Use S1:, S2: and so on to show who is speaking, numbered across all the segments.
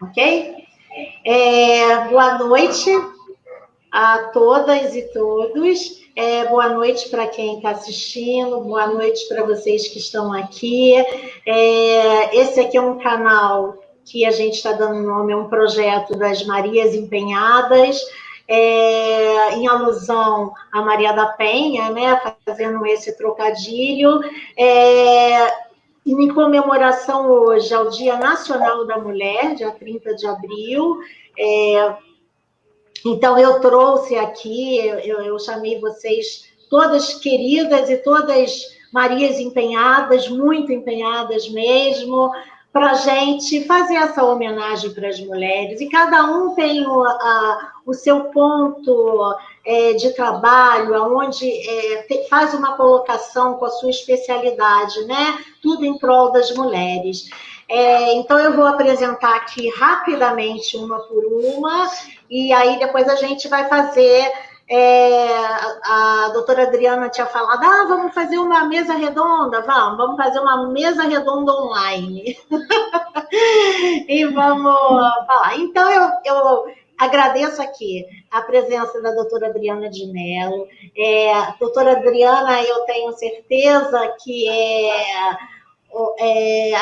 S1: Ok? Boa noite a todas e todos. Boa noite para quem está assistindo, boa noite para vocês que estão aqui. Esse aqui é um canal que a gente está dando nome a um projeto das Marias Empenhadas, em alusão a Maria da Penha, né, fazendo esse trocadilho. Em comemoração hoje ao Dia Nacional da Mulher, dia 30 de abril. Então, eu trouxe aqui, eu chamei vocês todas queridas e todas Marias empenhadas, muito empenhadas mesmo, para a gente fazer essa homenagem para as mulheres. E cada um tem o seu ponto de trabalho, onde faz uma colocação com a sua especialidade, né? Tudo em prol das mulheres. Então, eu vou apresentar aqui rapidamente, uma por uma, e aí depois a gente vai fazer... a doutora Adriana tinha falado, vamos fazer uma mesa redonda, vamos fazer uma mesa redonda online. E vamos falar. Então, eu agradeço aqui a presença da doutora Adriana de Mello. Doutora Adriana, eu tenho certeza que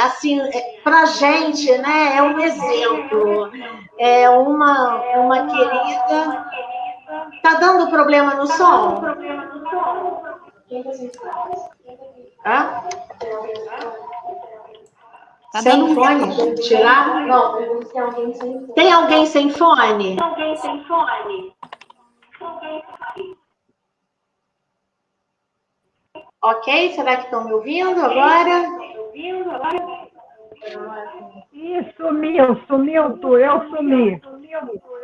S1: assim, para a gente, né, é um exemplo, é uma querida. Tá dando problema no som? Hã?
S2: Tá
S1: sem
S2: dando
S1: fone? Tirar? Não. Tem alguém sem fone? Ok, será que estão me ouvindo agora?
S3: Ih, sumiu tu, eu sumi.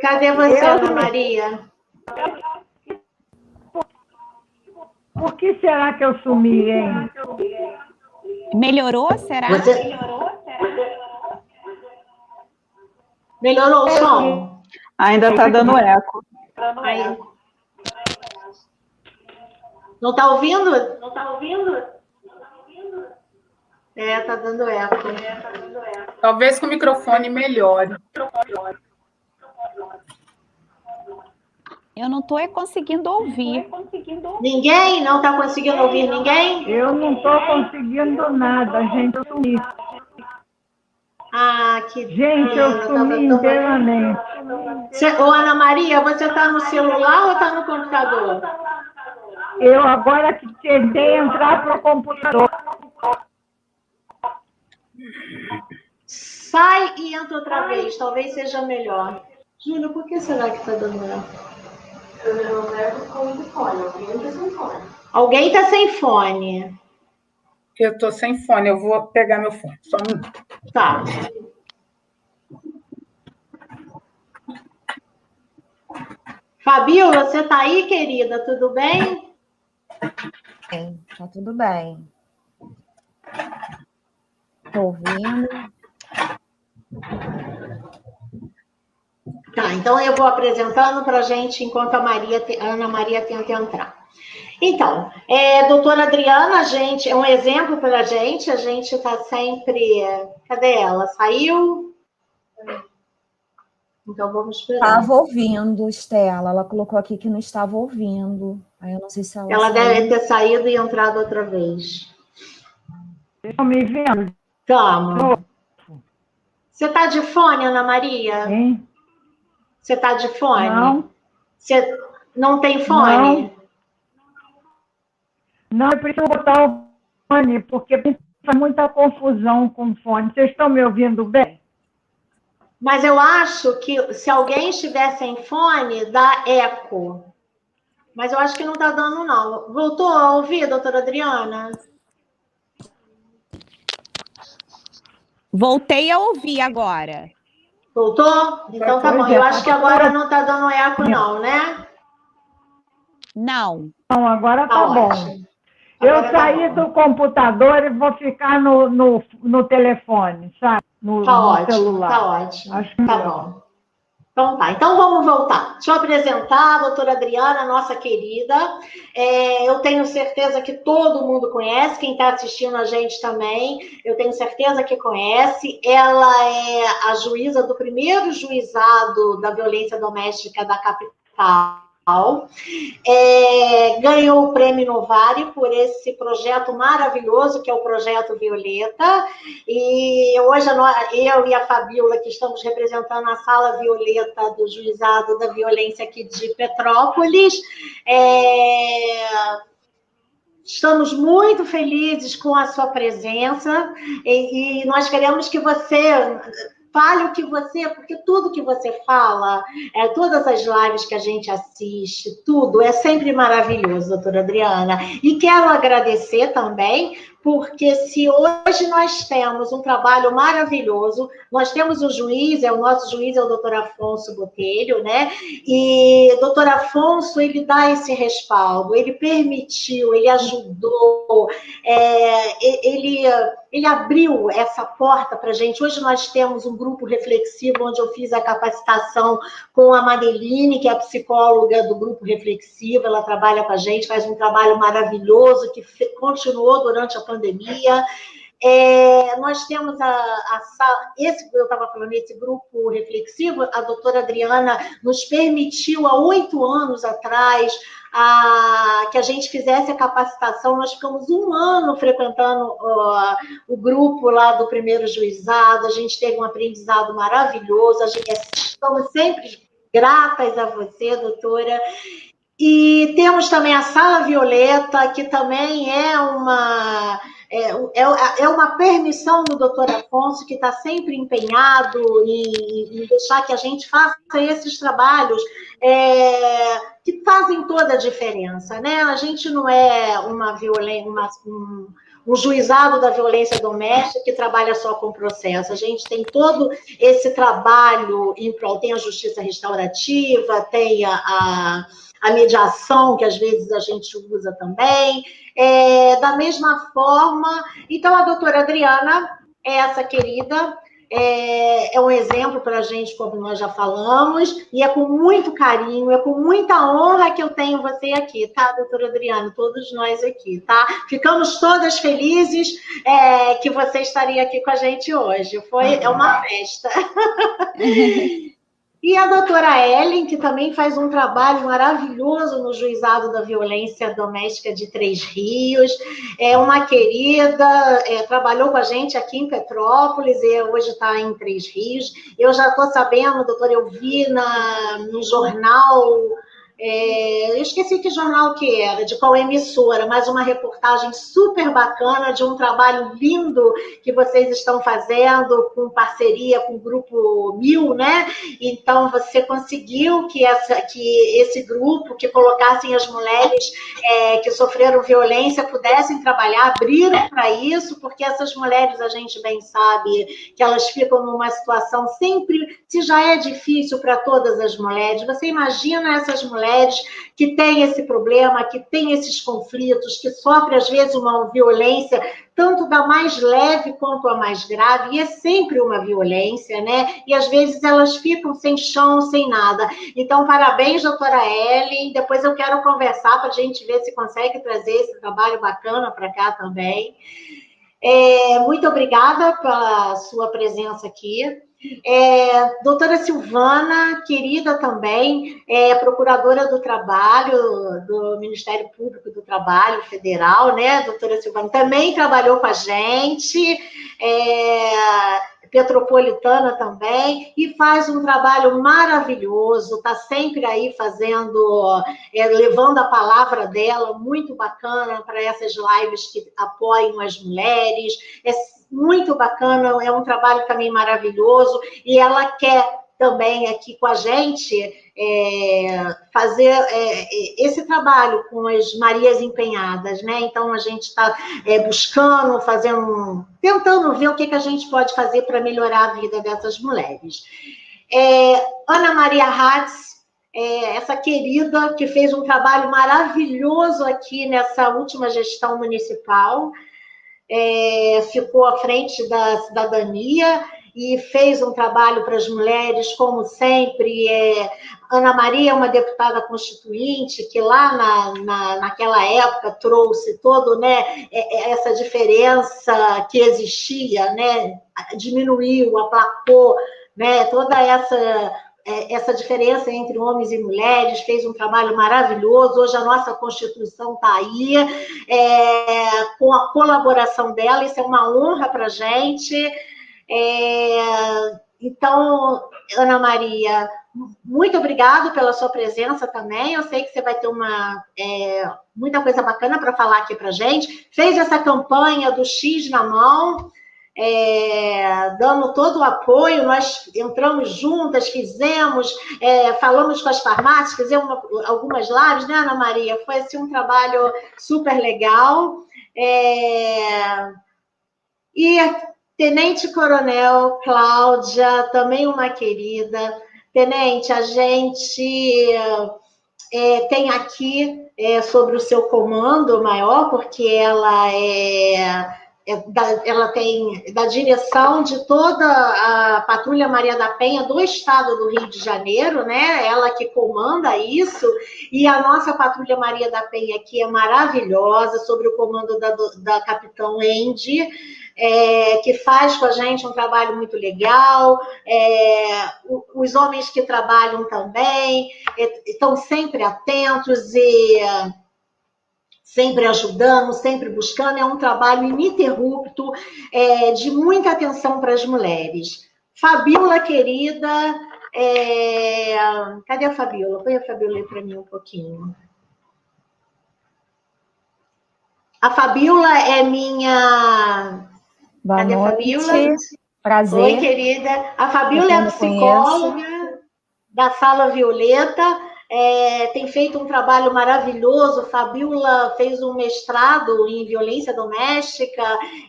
S1: Cadê você, Ana Maria?
S3: Por que será que eu sumi, hein?
S2: Melhorou, será?
S1: Melhorou o som?
S4: Ainda está dando eco.
S1: Aí. Não está ouvindo? Está dando eco.
S4: Talvez com o microfone melhore.
S2: Eu não estou conseguindo ouvir.
S1: Ninguém? Não está conseguindo ouvir ninguém?
S3: Eu não estou conseguindo nada, gente, eu sumi.
S1: Que
S3: gente, eu sumi inteiramente.
S1: Ô, Ana Maria, você está no celular ou está no computador?
S3: Eu agora que tentei entrar para o computador.
S1: Sai e entra outra vez, talvez seja melhor. Júlia, por que será que está dando eco? Alguém está sem fone.
S4: Eu estou sem fone, eu vou pegar meu fone. Só um minuto.
S1: Tá. Fabiola, você está aí, querida? Tudo bem?
S5: Tá tudo bem. Estou ouvindo.
S1: Tá, então eu vou apresentando para a gente enquanto a Ana Maria tenta entrar. Então, doutora Adriana, é um exemplo para a gente está sempre... Cadê ela? Saiu? Então vamos esperar.
S5: Estava ouvindo, Estela. Ela colocou aqui que não estava ouvindo. Aí eu não sei se ela
S1: deve ter saído e entrado outra vez.
S3: Estão me vendo?
S1: Calma. Você está de fone, Ana Maria?
S3: Hein?
S1: Você está de fone?
S3: Não.
S1: Você não tem fone?
S3: Não, eu preciso botar o fone, porque faz muita confusão com o fone. Vocês estão me ouvindo bem?
S1: Mas eu acho que se alguém estiver sem fone, dá eco. Mas eu acho que não está dando, não. Voltou a ouvir, doutora Adriana?
S2: Voltei a ouvir agora.
S1: Voltou? Então tá bom. Eu acho que agora não está dando eco, não, né?
S2: Não.
S3: Não, agora tá bom. Eu saí do computador e vou ficar no telefone, sabe? No celular.
S1: Tá ótimo.
S3: Acho que
S1: tá bom. Então tá, então vamos voltar. Deixa eu apresentar a doutora Adriana, nossa querida. Eu tenho certeza que todo mundo conhece, quem está assistindo a gente também, eu tenho certeza que conhece. Ela é a juíza do primeiro juizado da violência doméstica da capital. Ganhou o Prêmio Novari por esse projeto maravilhoso, que é o Projeto Violeta, e hoje eu e a Fabíola, que estamos representando a Sala Violeta do Juizado da Violência aqui de Petrópolis, estamos muito felizes com a sua presença e nós queremos que você fale o que você, porque tudo que você fala, todas as lives que a gente assiste, tudo é sempre maravilhoso, doutora Adriana. E quero agradecer também, porque se hoje nós temos um trabalho maravilhoso, nós temos o juiz, o nosso juiz é o doutor Afonso Botelho, né? E o doutor Afonso, ele dá esse respaldo, ele permitiu, ele ajudou, ele abriu essa porta para a gente. Hoje nós temos um grupo reflexivo, onde eu fiz a capacitação com a Madeline, que é a psicóloga do grupo reflexivo, ela trabalha com a gente, faz um trabalho maravilhoso, que continuou durante a pandemia. Nós temos eu estava falando, esse grupo reflexivo, a doutora Adriana nos permitiu, há 8 anos atrás, que a gente fizesse a capacitação. Nós ficamos 1 ano frequentando o grupo lá do primeiro juizado, a gente teve um aprendizado maravilhoso, estamos sempre gratas a você, doutora. E temos também a Sala Violeta, que também é uma permissão do doutor Afonso, que está sempre empenhado em deixar que a gente faça esses trabalhos que fazem toda a diferença, né? A gente não é um juizado da violência doméstica que trabalha só com processo. A gente tem todo esse trabalho em prol, tem a justiça restaurativa, tem a mediação, que às vezes a gente usa também. Da mesma forma, então a doutora Adriana, essa querida, é um exemplo para a gente, como nós já falamos, e é com muito carinho, é com muita honra que eu tenho você aqui, tá, doutora Adriana? Todos nós aqui, tá? Ficamos todas felizes que você estaria aqui com a gente hoje. É uma festa. E a doutora Ellen, que também faz um trabalho maravilhoso no Juizado da Violência Doméstica de Três Rios, é uma querida, trabalhou com a gente aqui em Petrópolis e hoje está em Três Rios. Eu já estou sabendo, doutora, eu vi no jornal, eu esqueci que jornal que era, de qual emissora, mas uma reportagem super bacana de um trabalho lindo que vocês estão fazendo com parceria com o Grupo 1000, né? Então, você conseguiu que esse grupo, que colocassem as mulheres que sofreram violência, pudessem trabalhar, abriram para isso, porque essas mulheres, a gente bem sabe, que elas ficam numa situação sempre, se já é difícil para todas as mulheres, você imagina essas mulheres que têm esse problema, que têm esses conflitos, que sofrem, às vezes, uma violência, tanto da mais leve quanto a mais grave, e é sempre uma violência, né? E, às vezes, elas ficam sem chão, sem nada. Então, parabéns, doutora Ellen. Depois eu quero conversar para a gente ver se consegue trazer esse trabalho bacana para cá também. Muito obrigada pela sua presença aqui. Doutora Silvana, querida também, procuradora do trabalho, do Ministério Público do Trabalho Federal, né? Doutora Silvana também trabalhou com a gente, petropolitana também, e faz um trabalho maravilhoso, está sempre aí fazendo, levando a palavra dela, muito bacana para essas lives que apoiam as mulheres, muito bacana, é um trabalho também maravilhoso, e ela quer também aqui com a gente fazer esse trabalho com as Marias Empenhadas, né? Então, a gente está buscando, tentando ver o que a gente pode fazer para melhorar a vida dessas mulheres. Ana Maria Hatz, essa querida que fez um trabalho maravilhoso aqui nessa última gestão municipal, ficou à frente da cidadania, e fez um trabalho para as mulheres, como sempre. Ana Maria é uma deputada constituinte que lá naquela época trouxe todo, né, essa diferença que existia, né, diminuiu, aplacou, né, toda essa diferença entre homens e mulheres, fez um trabalho maravilhoso. Hoje a nossa Constituição está aí, com a colaboração dela, isso é uma honra para a gente. Então, Ana Maria, muito obrigada pela sua presença também. Eu sei que você vai ter muita coisa bacana para falar aqui para a gente. Fez essa campanha do X na mão, dando todo o apoio. Nós entramos juntas, fizemos, falamos com as farmácias, fizemos algumas lives, né, Ana Maria? Foi assim, um trabalho super legal. E a Tenente Coronel Cláudia, também uma querida. Tenente, a gente tem aqui sobre o seu comando maior, porque ela ela tem da direção de toda a Patrulha Maria da Penha do estado do Rio de Janeiro, né? Ela que comanda isso, e a nossa Patrulha Maria da Penha aqui é maravilhosa, sob o comando da Capitão Andy, que faz com a gente um trabalho muito legal. Os homens que trabalham também estão sempre atentos e sempre ajudando, sempre buscando. É um trabalho ininterrupto, de muita atenção para as mulheres. Fabíola, querida, cadê a Fabíola? Põe a Fabíola aí para mim um pouquinho. A Fabíola é minha...
S5: Boa
S1: Cadê
S5: noite.
S1: a Fabíola?
S5: Prazer.
S1: Oi, querida. A Fabíola é a psicóloga da Sala Violeta. Tem feito um trabalho maravilhoso. Fabíola fez um mestrado em violência doméstica,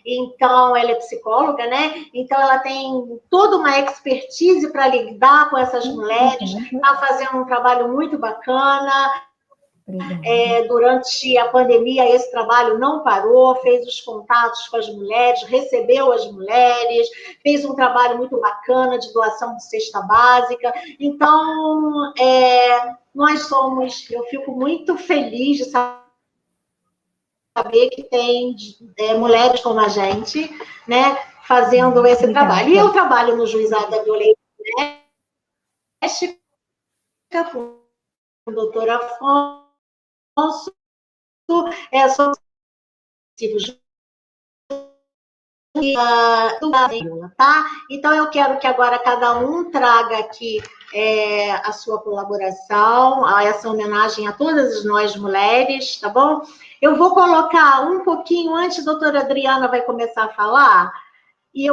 S1: então ela é psicóloga, né? Então ela tem toda uma expertise para lidar com essas mulheres, está fazendo um trabalho muito bacana. Durante a pandemia, esse trabalho não parou, fez os contatos com as mulheres, recebeu as mulheres, fez um trabalho muito bacana de doação de cesta básica. Então, eu fico muito feliz de saber que tem mulheres como a gente, né, fazendo esse trabalho. E eu trabalho no Juizado da Violência Doméstica com o doutor Afonso, sou tá? Então, eu quero que agora cada um traga aqui a sua colaboração, a essa homenagem a todas nós mulheres, tá bom? Eu vou colocar um pouquinho antes, a doutora Adriana vai começar a falar,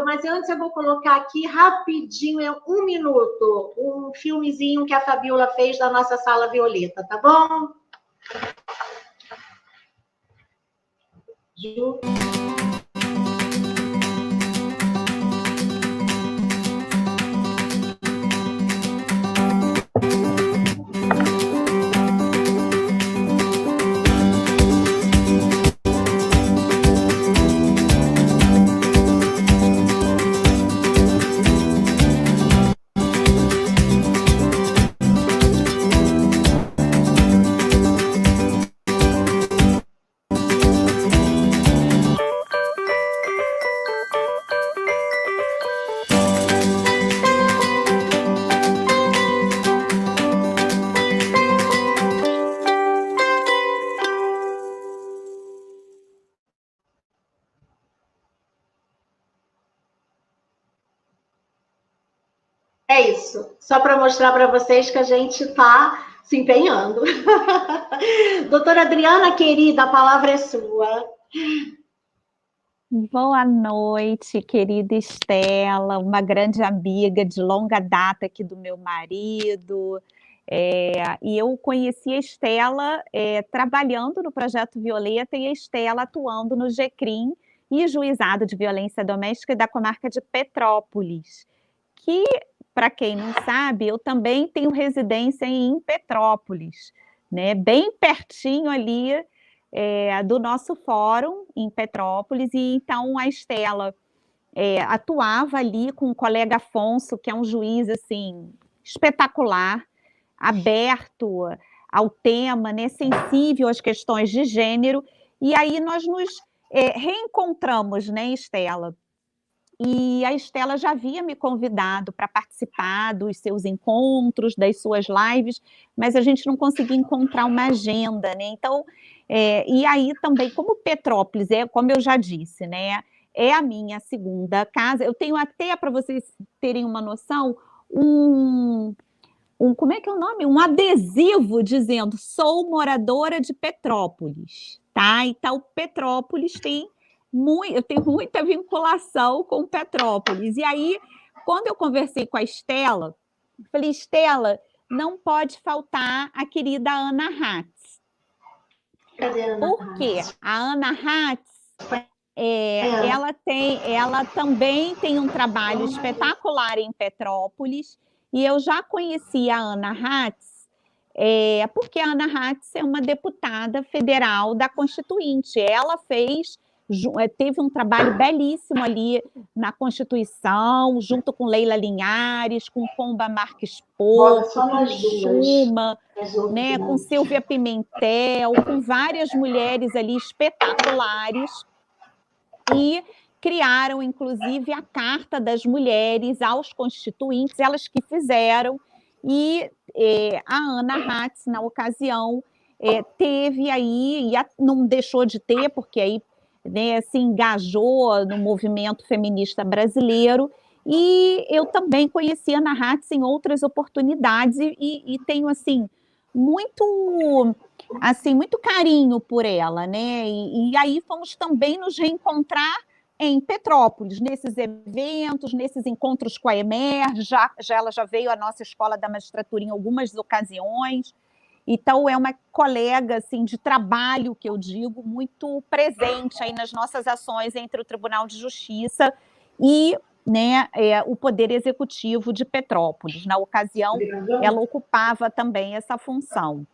S1: mas antes eu vou colocar aqui rapidinho, 1 minuto, um filmezinho que a Fabíola fez da nossa Sala Violeta, tá bom? Ju. É isso, só para mostrar para vocês que a gente está se empenhando. Doutora Adriana, querida, a palavra é sua.
S2: Boa noite, querida Estela, uma grande amiga de longa data aqui do meu marido. E eu conheci a Estela trabalhando no Projeto Violeta e a Estela atuando no GCRIM e Juizado de Violência Doméstica da comarca de Petrópolis, que, para quem não sabe, eu também tenho residência em Petrópolis, né? Bem pertinho ali do nosso fórum em Petrópolis. E então a Estela atuava ali com o colega Afonso, que é um juiz assim espetacular, aberto ao tema, né, sensível às questões de gênero, e aí nós nos reencontramos, né, Estela? E a Estela já havia me convidado para participar dos seus encontros, das suas lives, mas a gente não conseguia encontrar uma agenda, né? Então, e aí também, como Petrópolis como eu já disse, né? É a minha segunda casa. Eu tenho até, para vocês terem uma noção, como é que é o nome? Um adesivo dizendo: sou moradora de Petrópolis, tá? Então, Petrópolis eu tenho muita vinculação com Petrópolis. E aí, quando eu conversei com a Estela, eu falei: Estela, não pode faltar a querida Ana Hatz.
S1: Cadê a Ana
S2: Por quê?
S1: Hatz?
S2: A Ana Hatz, ela também tem um trabalho espetacular em Petrópolis, e eu já conheci a Ana Hatz, porque a Ana Hatz é uma deputada federal da Constituinte. Ela teve um trabalho belíssimo ali na Constituição, junto com Leila Linhares, com Pomba Marques Porto, com Schuma, né, com Silvia Pimentel, com várias mulheres ali espetaculares, e criaram, inclusive, a Carta das Mulheres aos Constituintes, elas que fizeram, e a Ana Hatz, na ocasião, teve aí, não deixou de ter, porque aí, né, se engajou no movimento feminista brasileiro, e eu também conheci a Ana Hatz em outras oportunidades, e tenho, assim, muito carinho por ela, né? E aí fomos também nos reencontrar em Petrópolis, nesses eventos, nesses encontros com a Emerge. Ela já veio à nossa escola da magistratura em algumas ocasiões. Então, é uma colega assim, de trabalho, que eu digo, muito presente aí nas nossas ações entre o Tribunal de Justiça e, né, o Poder Executivo de Petrópolis. Na ocasião, ela ocupava também essa função.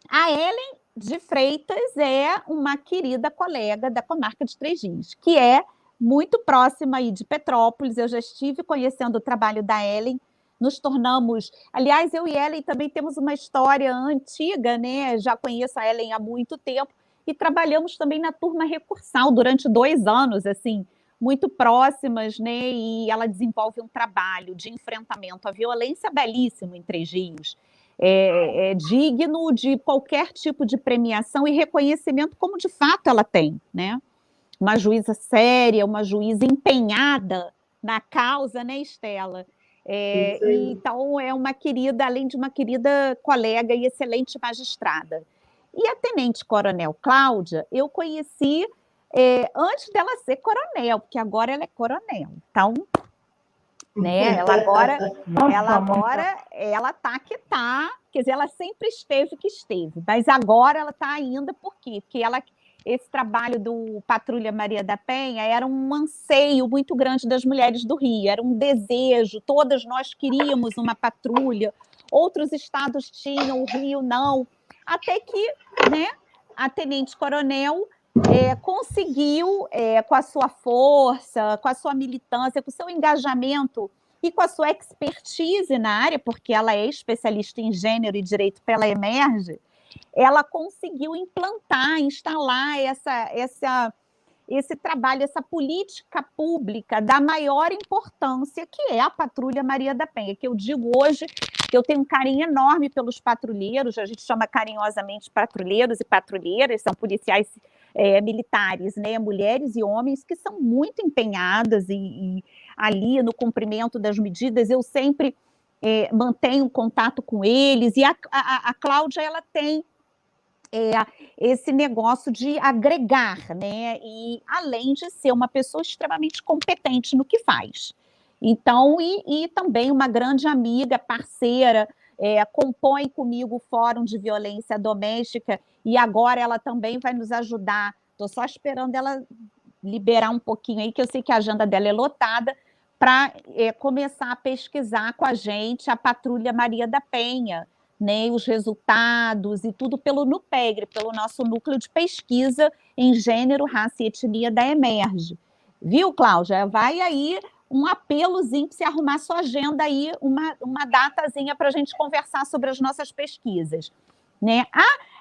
S2: A Ellen de Freitas é uma querida colega da comarca de Três Rios, que é muito próxima aí de Petrópolis. Eu já estive conhecendo o trabalho da Ellen, nos tornamos... Aliás, eu e Ellen também temos uma história antiga, né? Já conheço a Ellen há muito tempo, e trabalhamos também na turma recursal durante 2 anos, assim, muito próximas, né? E ela desenvolve um trabalho de enfrentamento à violência belíssimo em Três Rios. É digno de qualquer tipo de premiação e reconhecimento, como de fato ela tem, né? Uma juíza séria, uma juíza empenhada na causa, né, Estela? Então, é uma querida, além de uma querida colega e excelente magistrada. E a tenente-coronel Cláudia, eu conheci antes dela ser coronel, porque agora ela é coronel. Então, né, ela tá que tá, quer dizer, ela sempre esteve que esteve, mas agora ela está ainda. Por quê? Porque esse trabalho do Patrulha Maria da Penha era um anseio muito grande das mulheres do Rio, era um desejo, todas nós queríamos uma patrulha, outros estados tinham, o Rio não, até que, né, a tenente-coronel conseguiu, com a sua força, com a sua militância, com o seu engajamento e com a sua expertise na área, porque ela é especialista em gênero e direito pela Emerge, ela conseguiu implantar, instalar esse trabalho, essa política pública da maior importância, que é a Patrulha Maria da Penha, que eu digo hoje que eu tenho um carinho enorme pelos patrulheiros, a gente chama carinhosamente patrulheiros e patrulheiras, são policiais militares, né, mulheres e homens que são muito empenhadas e ali no cumprimento das medidas. Eu sempre mantenho contato com eles, e a Cláudia, ela tem esse negócio de agregar, né, e além de ser uma pessoa extremamente competente no que faz. Então, e também uma grande amiga, parceira, compõe comigo o Fórum de Violência Doméstica, e agora ela também vai nos ajudar. Estou só esperando ela liberar um pouquinho aí, que eu sei que a agenda dela é lotada, para começar a pesquisar com a gente a Patrulha Maria da Penha, né, os resultados e tudo pelo NUPEGRE, pelo nosso Núcleo de Pesquisa em Gênero, Raça e Etnia da Emerge. Viu, Cláudia? Vai aí um apelozinho para você arrumar sua agenda aí, uma datazinha para a gente conversar sobre as nossas pesquisas. Né?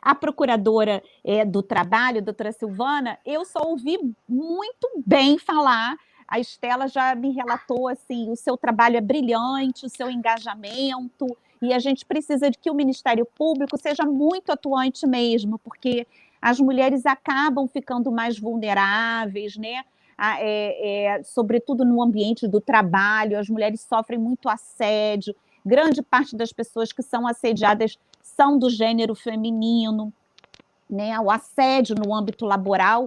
S2: A procuradora do trabalho, doutora Silvana, eu só ouvi muito bem falar. A Estela já me relatou assim, o seu trabalho é brilhante, o seu engajamento, e a gente precisa de que o Ministério Público seja muito atuante mesmo, porque as mulheres acabam ficando mais vulneráveis, né? Sobretudo no ambiente do trabalho, as mulheres sofrem muito assédio, grande parte das pessoas que são assediadas são do gênero feminino, né? O assédio no âmbito laboral,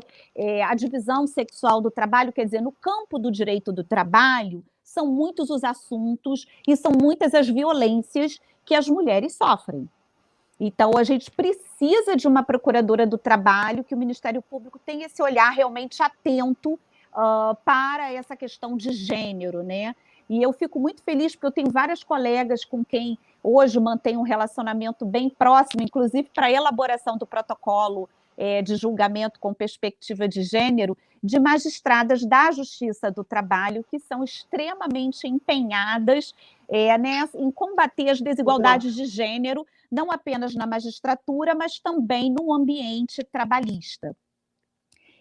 S2: a divisão sexual do trabalho, quer dizer, no campo do direito do trabalho, são muitos os assuntos e são muitas as violências que as mulheres sofrem. Então, a gente precisa de uma procuradora do trabalho, que o Ministério Público tenha esse olhar realmente atento para essa questão de gênero, né? E eu fico muito feliz porque eu tenho várias colegas com quem hoje mantenho um relacionamento bem próximo, inclusive para a elaboração do protocolo de julgamento com perspectiva de gênero, de magistradas da Justiça do Trabalho, que são extremamente empenhadas em combater as desigualdades de gênero, não apenas na magistratura, mas também no ambiente trabalhista.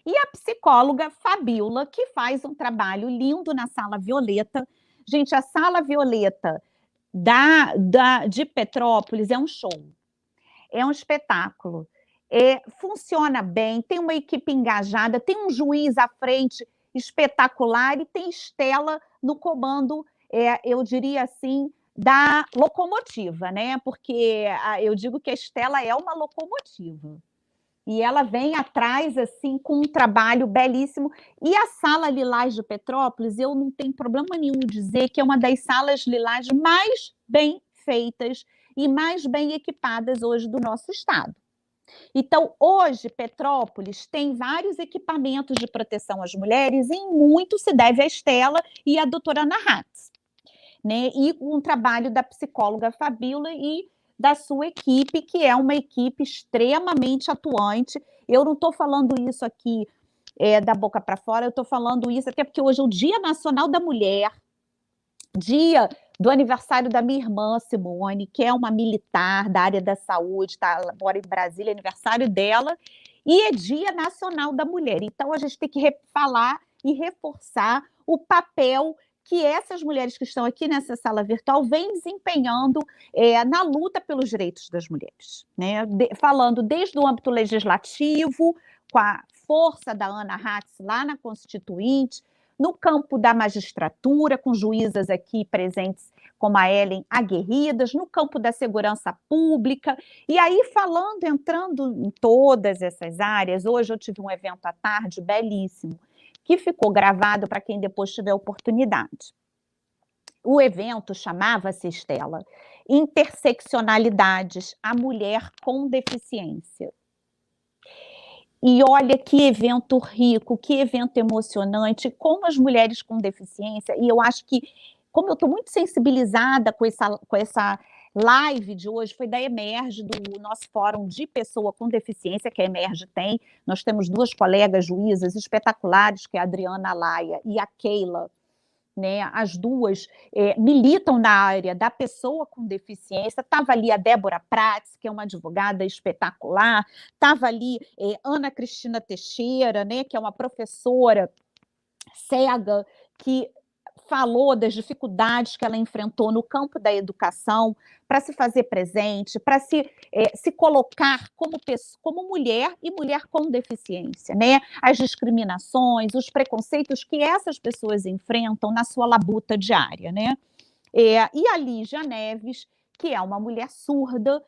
S2: E a psicóloga Fabíola, que faz um trabalho lindo na Sala Violeta. Gente, a Sala Violeta de Petrópolis é um show, é um espetáculo. Funciona bem, tem uma equipe engajada, tem um juiz à frente espetacular e tem Estela no comando, eu diria assim, da locomotiva, né? Porque eu digo que a Estela é uma locomotiva. E ela vem atrás, assim, com um trabalho belíssimo. E a Sala Lilás de Petrópolis, eu não tenho problema nenhum em dizer que é uma das salas lilás mais bem feitas e mais bem equipadas hoje do nosso estado. Então, hoje, Petrópolis tem vários equipamentos de proteção às mulheres, e em muito se deve à Estela e à doutora Ana Hatz, né? E um trabalho da psicóloga Fabíola e da sua equipe, que é uma equipe extremamente atuante. Eu não estou falando isso aqui da boca para fora, eu estou falando isso até porque hoje é o Dia Nacional da Mulher, dia do aniversário da minha irmã Simone, que é uma militar da área da saúde, ela mora em Brasília, aniversário dela, e é Dia Nacional da Mulher. Então, a gente tem que falar e reforçar o papel que essas mulheres que estão aqui nessa sala virtual vêm desempenhando na luta pelos direitos das mulheres, né? Falando desde o âmbito legislativo, com a força da Ana Hatz lá na Constituinte, no campo da magistratura, com juízas aqui presentes como a Ellen aguerridas, no campo da segurança pública, e aí entrando em todas essas áreas. Hoje eu tive um evento à tarde belíssimo, que ficou gravado para quem depois tiver oportunidade. O evento chamava-se, Estela, Interseccionalidades, a Mulher com Deficiência. E olha que evento rico, que evento emocionante, como as mulheres com deficiência, e eu acho que, como eu estou muito sensibilizada com essa live de hoje, foi da Emerge, do nosso fórum de pessoa com deficiência, que a Emerge tem. Nós temos duas colegas juízas espetaculares, que é a Adriana Laia e a Keila, né? As duas militam na área da pessoa com deficiência. Estava ali a Débora Prats, que é uma advogada espetacular, estava ali Ana Cristina Teixeira, né, que é uma professora cega, que falou das dificuldades que ela enfrentou no campo da educação para se fazer presente, para se colocar como mulher e mulher com deficiência, né? As discriminações, os preconceitos que essas pessoas enfrentam na sua labuta diária, né? E a Lígia Neves, que é uma mulher surda,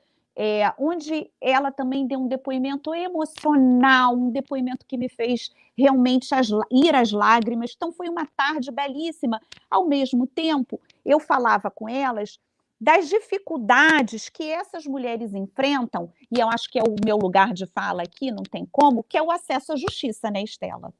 S2: onde ela também deu um depoimento emocional, um depoimento que me fez realmente ir às lágrimas. Então, foi uma tarde belíssima. Ao mesmo tempo, eu falava com elas das dificuldades que essas mulheres enfrentam, e eu acho que é o meu lugar de fala aqui, não tem como, que é o acesso à justiça, né, Estela?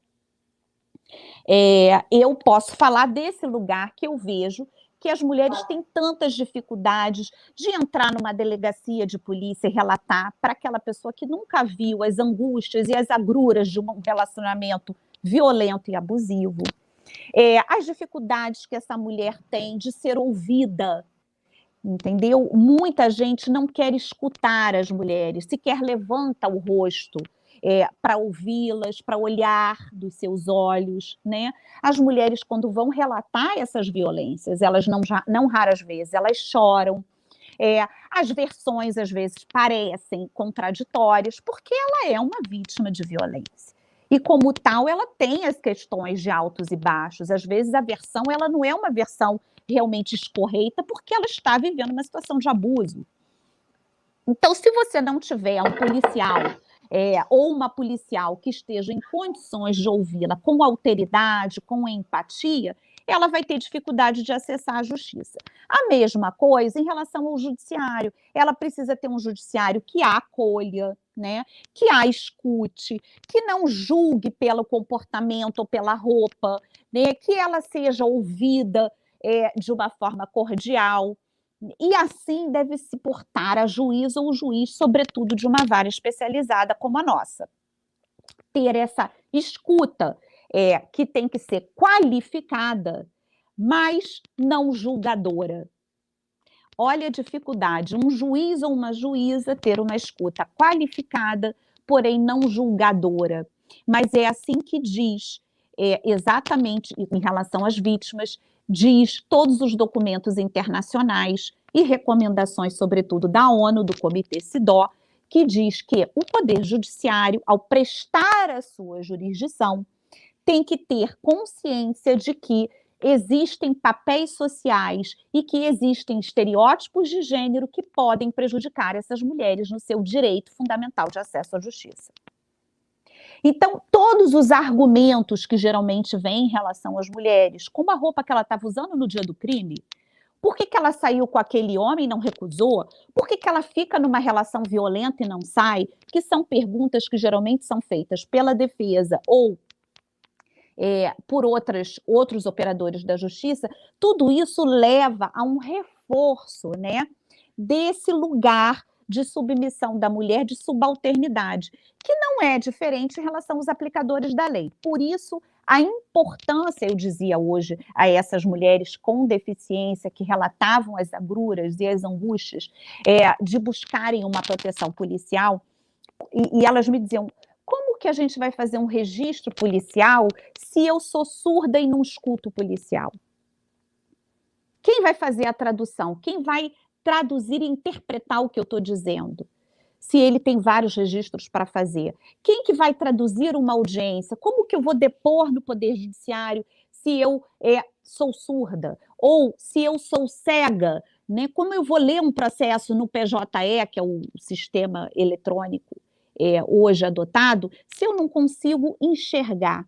S2: Eu posso falar desse lugar que eu vejo que as mulheres têm tantas dificuldades de entrar numa delegacia de polícia e relatar para aquela pessoa que nunca viu as angústias e as agruras de um relacionamento violento e abusivo. As dificuldades que essa mulher tem de ser ouvida, entendeu? Muita gente não quer escutar as mulheres, sequer levanta o rosto para ouvi-las, para olhar dos seus olhos, né? As mulheres, quando vão relatar essas violências, elas não raras vezes, elas choram. As versões, às vezes, parecem contraditórias, porque ela é uma vítima de violência. E, como tal, ela tem as questões de altos e baixos. Às vezes, a versão ela não é uma versão realmente escorreita, porque ela está vivendo uma situação de abuso. Então, se você não tiver um policial ou uma policial que esteja em condições de ouvi-la com alteridade, com empatia, ela vai ter dificuldade de acessar a justiça. A mesma coisa em relação ao judiciário. Ela precisa ter um judiciário que a acolha, né? Que a escute, que não julgue pelo comportamento ou pela roupa, né? Que ela seja ouvida de uma forma cordial. E assim deve se portar a juiz ou o juiz, sobretudo de uma vara especializada como a nossa. Ter essa escuta que tem que ser qualificada, mas não julgadora. Olha a dificuldade, um juiz ou uma juíza ter uma escuta qualificada, porém não julgadora. Mas é assim que diz, exatamente em relação às vítimas, diz todos os documentos internacionais e recomendações, sobretudo da ONU, do Comitê CIDO, que diz que o Poder Judiciário, ao prestar a sua jurisdição, tem que ter consciência de que existem papéis sociais e que existem estereótipos de gênero que podem prejudicar essas mulheres no seu direito fundamental de acesso à justiça. Então, todos os argumentos que geralmente vêm em relação às mulheres, como a roupa que ela estava usando no dia do crime, por que ela saiu com aquele homem e não recusou? Por que ela fica numa relação violenta e não sai? Que são perguntas que geralmente são feitas pela defesa ou por outros operadores da justiça. Tudo isso leva a um reforço, né, desse lugar de submissão da mulher, de subalternidade, que não é diferente em relação aos aplicadores da lei. Por isso, a importância, eu dizia hoje, a essas mulheres com deficiência que relatavam as agruras e as angústias de buscarem uma proteção policial, e elas me diziam: como que a gente vai fazer um registro policial se eu sou surda e não escuto o policial? Quem vai fazer a tradução? Quem vai traduzir e interpretar o que eu estou dizendo? Se ele tem vários registros para fazer. Quem que vai traduzir uma audiência? Como que eu vou depor no Poder Judiciário se eu sou surda? Ou se eu sou cega? Né? Como eu vou ler um processo no PJE, que é o sistema eletrônico hoje adotado, se eu não consigo enxergar?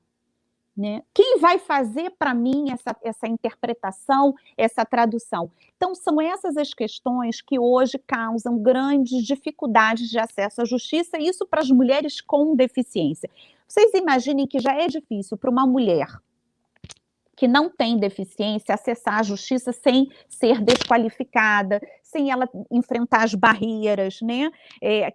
S2: Né? Quem vai fazer para mim essa interpretação, essa tradução? Então, são essas as questões que hoje causam grandes dificuldades de acesso à justiça, e isso para as mulheres com deficiência. Vocês imaginem que já é difícil para uma mulher que não tem deficiência acessar a justiça sem ser desqualificada, sem ela enfrentar as barreiras, né,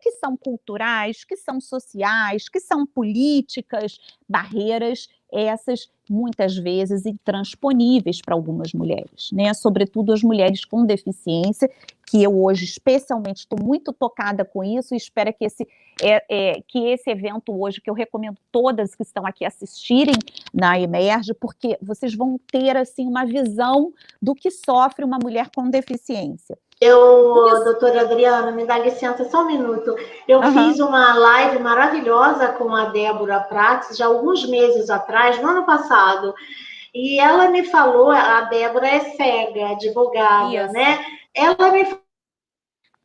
S2: que são culturais, que são sociais, que são políticas, barreiras essas muitas vezes intransponíveis para algumas mulheres, né, sobretudo as mulheres com deficiência, que eu hoje especialmente estou muito tocada com isso e espero que esse evento hoje, que eu recomendo todas que estão aqui assistirem na Emerge, porque vocês vão ter assim uma visão do que sofre uma mulher com deficiência.
S1: Doutora Adriana, me dá licença só um minuto. Eu fiz uma live maravilhosa com a Débora Prates, já alguns meses atrás, no ano passado, e ela me falou, a Débora é cega, advogada, né? Ela me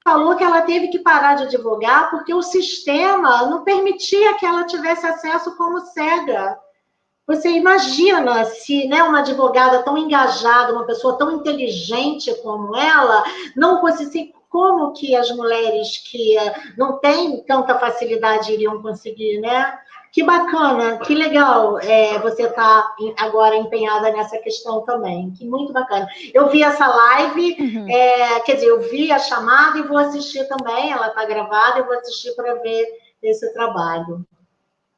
S1: falou que ela teve que parar de advogar porque o sistema não permitia que ela tivesse acesso como cega. Você imagina se, né, uma advogada tão engajada, uma pessoa tão inteligente como ela, não conseguisse, como que as mulheres que não têm tanta facilidade iriam conseguir, né? Que bacana, que legal você estar agora empenhada nessa questão também, que muito bacana. Eu vi essa live, quer dizer, eu vi a chamada e vou assistir também, ela está gravada, eu vou assistir para ver esse trabalho.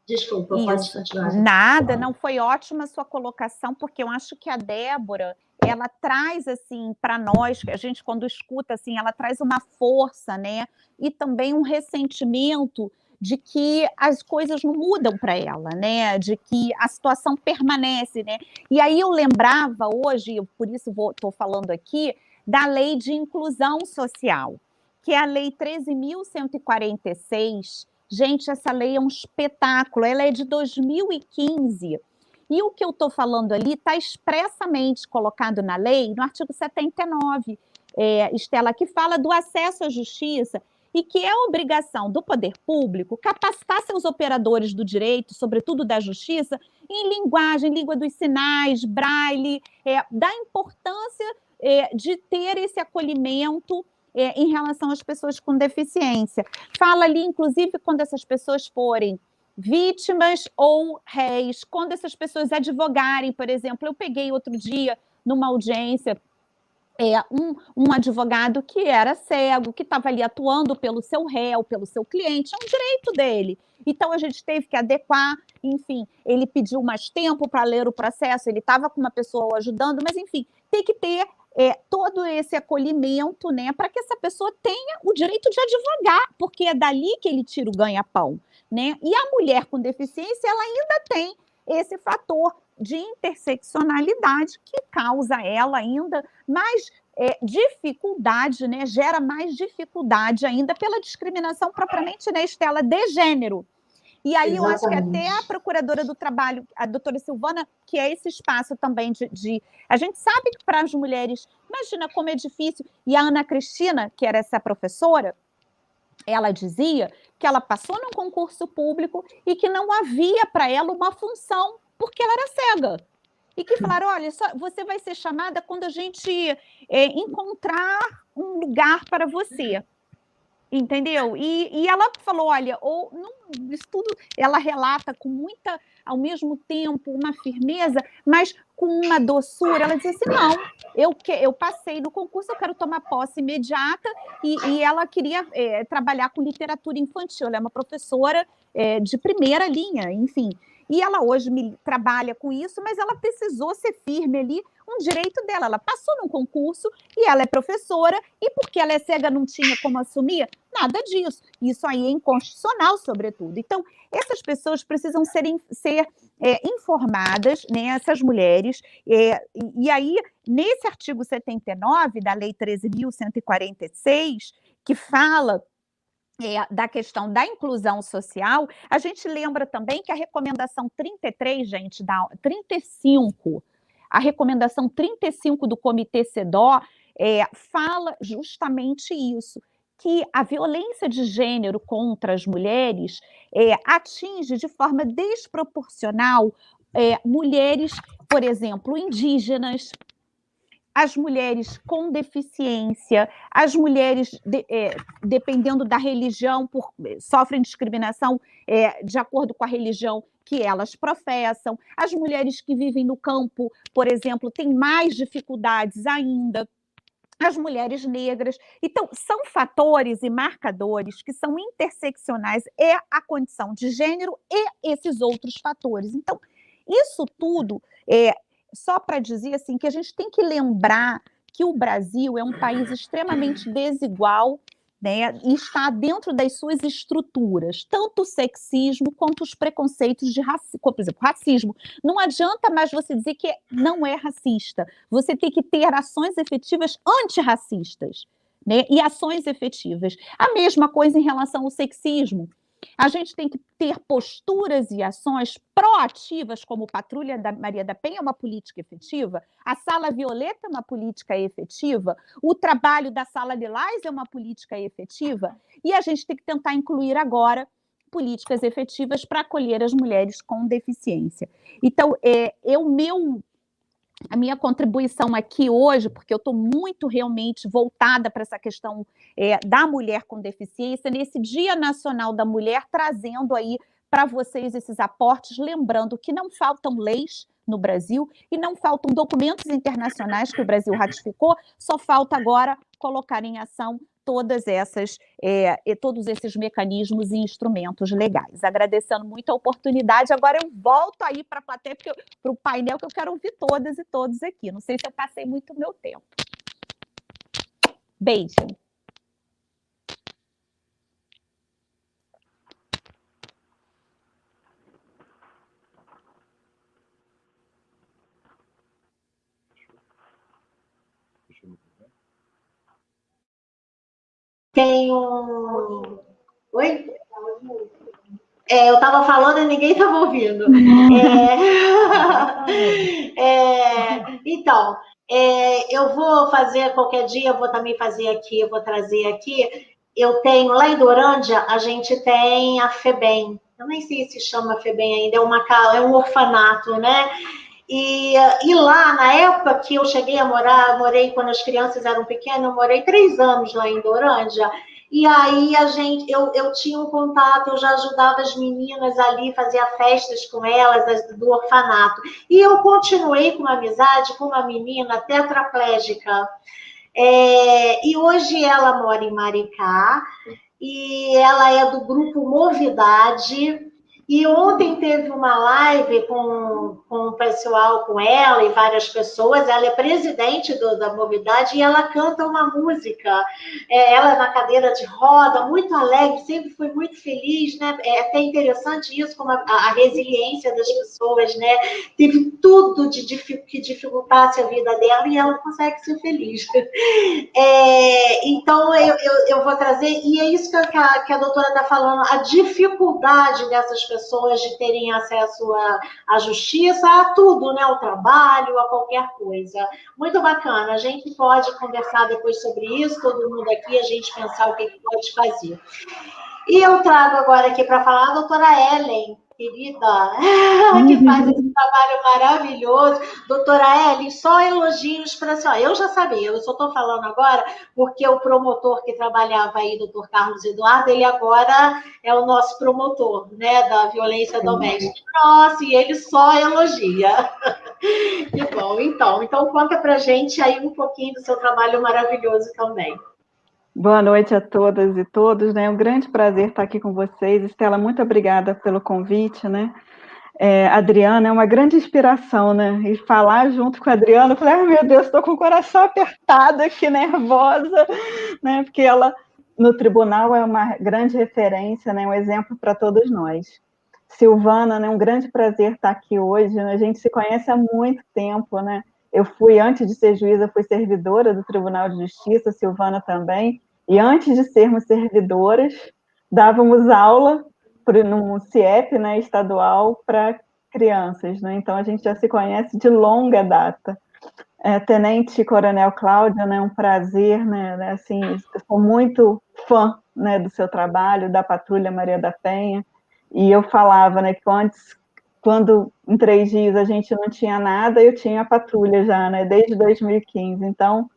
S1: Desculpa, pode
S2: Isso,
S1: continuar.
S2: nada, não foi ótima a sua colocação, porque eu acho que a Débora, ela traz, assim, para nós, que a gente quando escuta, assim, ela traz uma força, né, e também um ressentimento de que as coisas não mudam para ela, né, de que a situação permanece, né, e aí eu lembrava hoje, por isso estou falando aqui, da Lei de Inclusão Social, que é a Lei 13.146. Gente, essa lei é um espetáculo, ela é de 2015. E o que eu estou falando ali está expressamente colocado na lei, no artigo 79, Estela, que fala do acesso à justiça e que é obrigação do poder público capacitar seus operadores do direito, sobretudo da justiça, em linguagem, língua dos sinais, braille, da importância de ter esse acolhimento em relação às pessoas com deficiência. Fala ali, inclusive, quando essas pessoas forem vítimas ou réis, quando essas pessoas advogarem, por exemplo. Eu peguei outro dia, numa audiência, um advogado que era cego, que estava ali atuando pelo seu réu, pelo seu cliente, é um direito dele. Então, a gente teve que adequar, enfim, ele pediu mais tempo para ler o processo, ele estava com uma pessoa ajudando, mas, enfim, tem que ter todo esse acolhimento, né, para que essa pessoa tenha o direito de advogar, porque é dali que ele tira o ganha-pão, né? E a mulher com deficiência, ela ainda tem esse fator de interseccionalidade que causa ela ainda mais dificuldade, né? Gera mais dificuldade ainda pela discriminação propriamente, né, Estela, de gênero. E aí eu acho que até a Procuradora do Trabalho, a doutora Silvana, que é esse espaço também de... A gente sabe que para as mulheres, imagina como é difícil, e a Ana Cristina, que era essa professora, ela dizia que ela passou num concurso público e que não havia para ela uma função, porque ela era cega. E que falaram, olha, você vai ser chamada quando a gente encontrar um lugar para você. Entendeu? E ela falou, olha, isso tudo ela relata com muita, ao mesmo tempo, uma firmeza, mas com uma doçura. Ela dizia assim, não, eu passei no concurso, eu quero tomar posse imediata, e ela queria trabalhar com literatura infantil. Ela é uma professora de primeira linha, enfim. E ela hoje trabalha com isso, mas ela precisou ser firme ali, um direito dela. Ela passou num concurso e ela é professora, e porque ela é cega não tinha como assumir? Nada disso. Isso aí é inconstitucional, sobretudo. Então, essas pessoas precisam ser informadas, né, essas mulheres, e aí, nesse artigo 79 da Lei 13.146, que fala da questão da inclusão social, a gente lembra também que a recomendação 33, gente, 35, a recomendação 35 do Comitê CEDAW fala justamente isso, que a violência de gênero contra as mulheres atinge de forma desproporcional mulheres, por exemplo, indígenas, as mulheres com deficiência, as mulheres, dependendo da religião, sofrem discriminação de acordo com a religião que elas professam, as mulheres que vivem no campo, por exemplo, têm mais dificuldades ainda, as mulheres negras. Então, são fatores e marcadores que são interseccionais, a condição de gênero e esses outros fatores. Então, isso tudo só para dizer assim, que a gente tem que lembrar que o Brasil é um país extremamente desigual, né, e está dentro das suas estruturas, tanto o sexismo quanto os preconceitos de racismo. Por exemplo, racismo. Não adianta mais você dizer que não é racista. Você tem que ter ações efetivas antirracistas, né, e ações efetivas. A mesma coisa em relação ao sexismo. A gente tem que ter posturas e ações proativas, como Patrulha da Maria da Penha é uma política efetiva, a Sala Violeta é uma política efetiva, o trabalho da Sala Lilás é uma política efetiva, e a gente tem que tentar incluir agora políticas efetivas para acolher as mulheres com deficiência. Então, a minha contribuição aqui hoje, porque eu estou muito realmente voltada para essa questão da mulher com deficiência, nesse Dia Nacional da Mulher, trazendo aí para vocês esses aportes, lembrando que não faltam leis no Brasil, e não faltam documentos internacionais que o Brasil ratificou, só falta agora colocar em ação todos esses mecanismos e instrumentos legais. Agradecendo muito a oportunidade, agora eu volto aí para a plateia, para o painel, que eu quero ouvir todas e todos aqui. Não sei se eu passei muito o meu tempo. Beijo.
S1: Tem um... Oi? Eu estava falando e ninguém estava ouvindo. Então, eu vou fazer qualquer dia, eu vou também fazer aqui, eu vou trazer aqui. Eu tenho, lá em Dorândia, a gente tem a FEBEM. Eu nem sei se chama FEBEM ainda, é um orfanato, né? E lá, na época que eu cheguei a morar, morei quando as crianças eram pequenas, eu morei 3 anos lá em Dorândia. E aí eu tinha um contato, eu já ajudava as meninas ali, fazia festas com elas, do orfanato. E eu continuei com uma amizade com uma menina tetraplégica. E hoje ela mora em Maricá, e ela é do grupo Movidade. E ontem teve uma live com o pessoal, com ela e várias pessoas. Ela é presidente da Movidade e ela canta uma música. Ela na cadeira de roda, muito alegre, sempre foi muito feliz, né? É até interessante isso, como a resiliência das pessoas, né? Teve tudo que dificultasse a vida dela e ela consegue ser feliz. Então, eu vou trazer, e é isso que a doutora está falando, a dificuldade dessas pessoas de terem acesso à justiça, a tudo, né? Ao trabalho, a qualquer coisa. Muito bacana, a gente pode conversar depois sobre isso, todo mundo aqui, a gente pensar o que pode fazer. E eu trago agora aqui para falar a doutora Ellen, querida, que faz esse trabalho maravilhoso. Doutora Ellen, só elogios para a senhora. Eu já sabia, eu só estou falando agora porque o promotor que trabalhava aí, doutor Carlos Eduardo, ele agora é o nosso promotor, né, da violência doméstica. Nossa, e ele só elogia. Que bom, então conta para a gente aí um pouquinho do seu trabalho maravilhoso também.
S6: Boa noite a todas e todos, né? É um grande prazer estar aqui com vocês. Estela, muito obrigada pelo convite, né? Adriana é uma grande inspiração, né? E falar junto com a Adriana, eu falei, ai meu Deus, estou com o coração apertado aqui, nervosa, né? Porque ela, no tribunal, é uma grande referência, né? Um exemplo para todos nós. Silvana, né? Um grande prazer estar aqui hoje, né? A gente se conhece há muito tempo, né? Eu fui, antes de ser juíza, fui servidora do Tribunal de Justiça, Silvana também, e antes de sermos servidoras, dávamos aula no CIEP, né, estadual, para crianças, né? Então a gente já se conhece de longa data. Tenente Coronel Cláudia, né, um prazer, né, assim, eu sou muito fã, né, do seu trabalho, da Patrulha Maria da Penha, e eu falava, né, que antes, quando em 3 dias a gente não tinha nada, eu tinha a patrulha já, né, desde 2015. Então,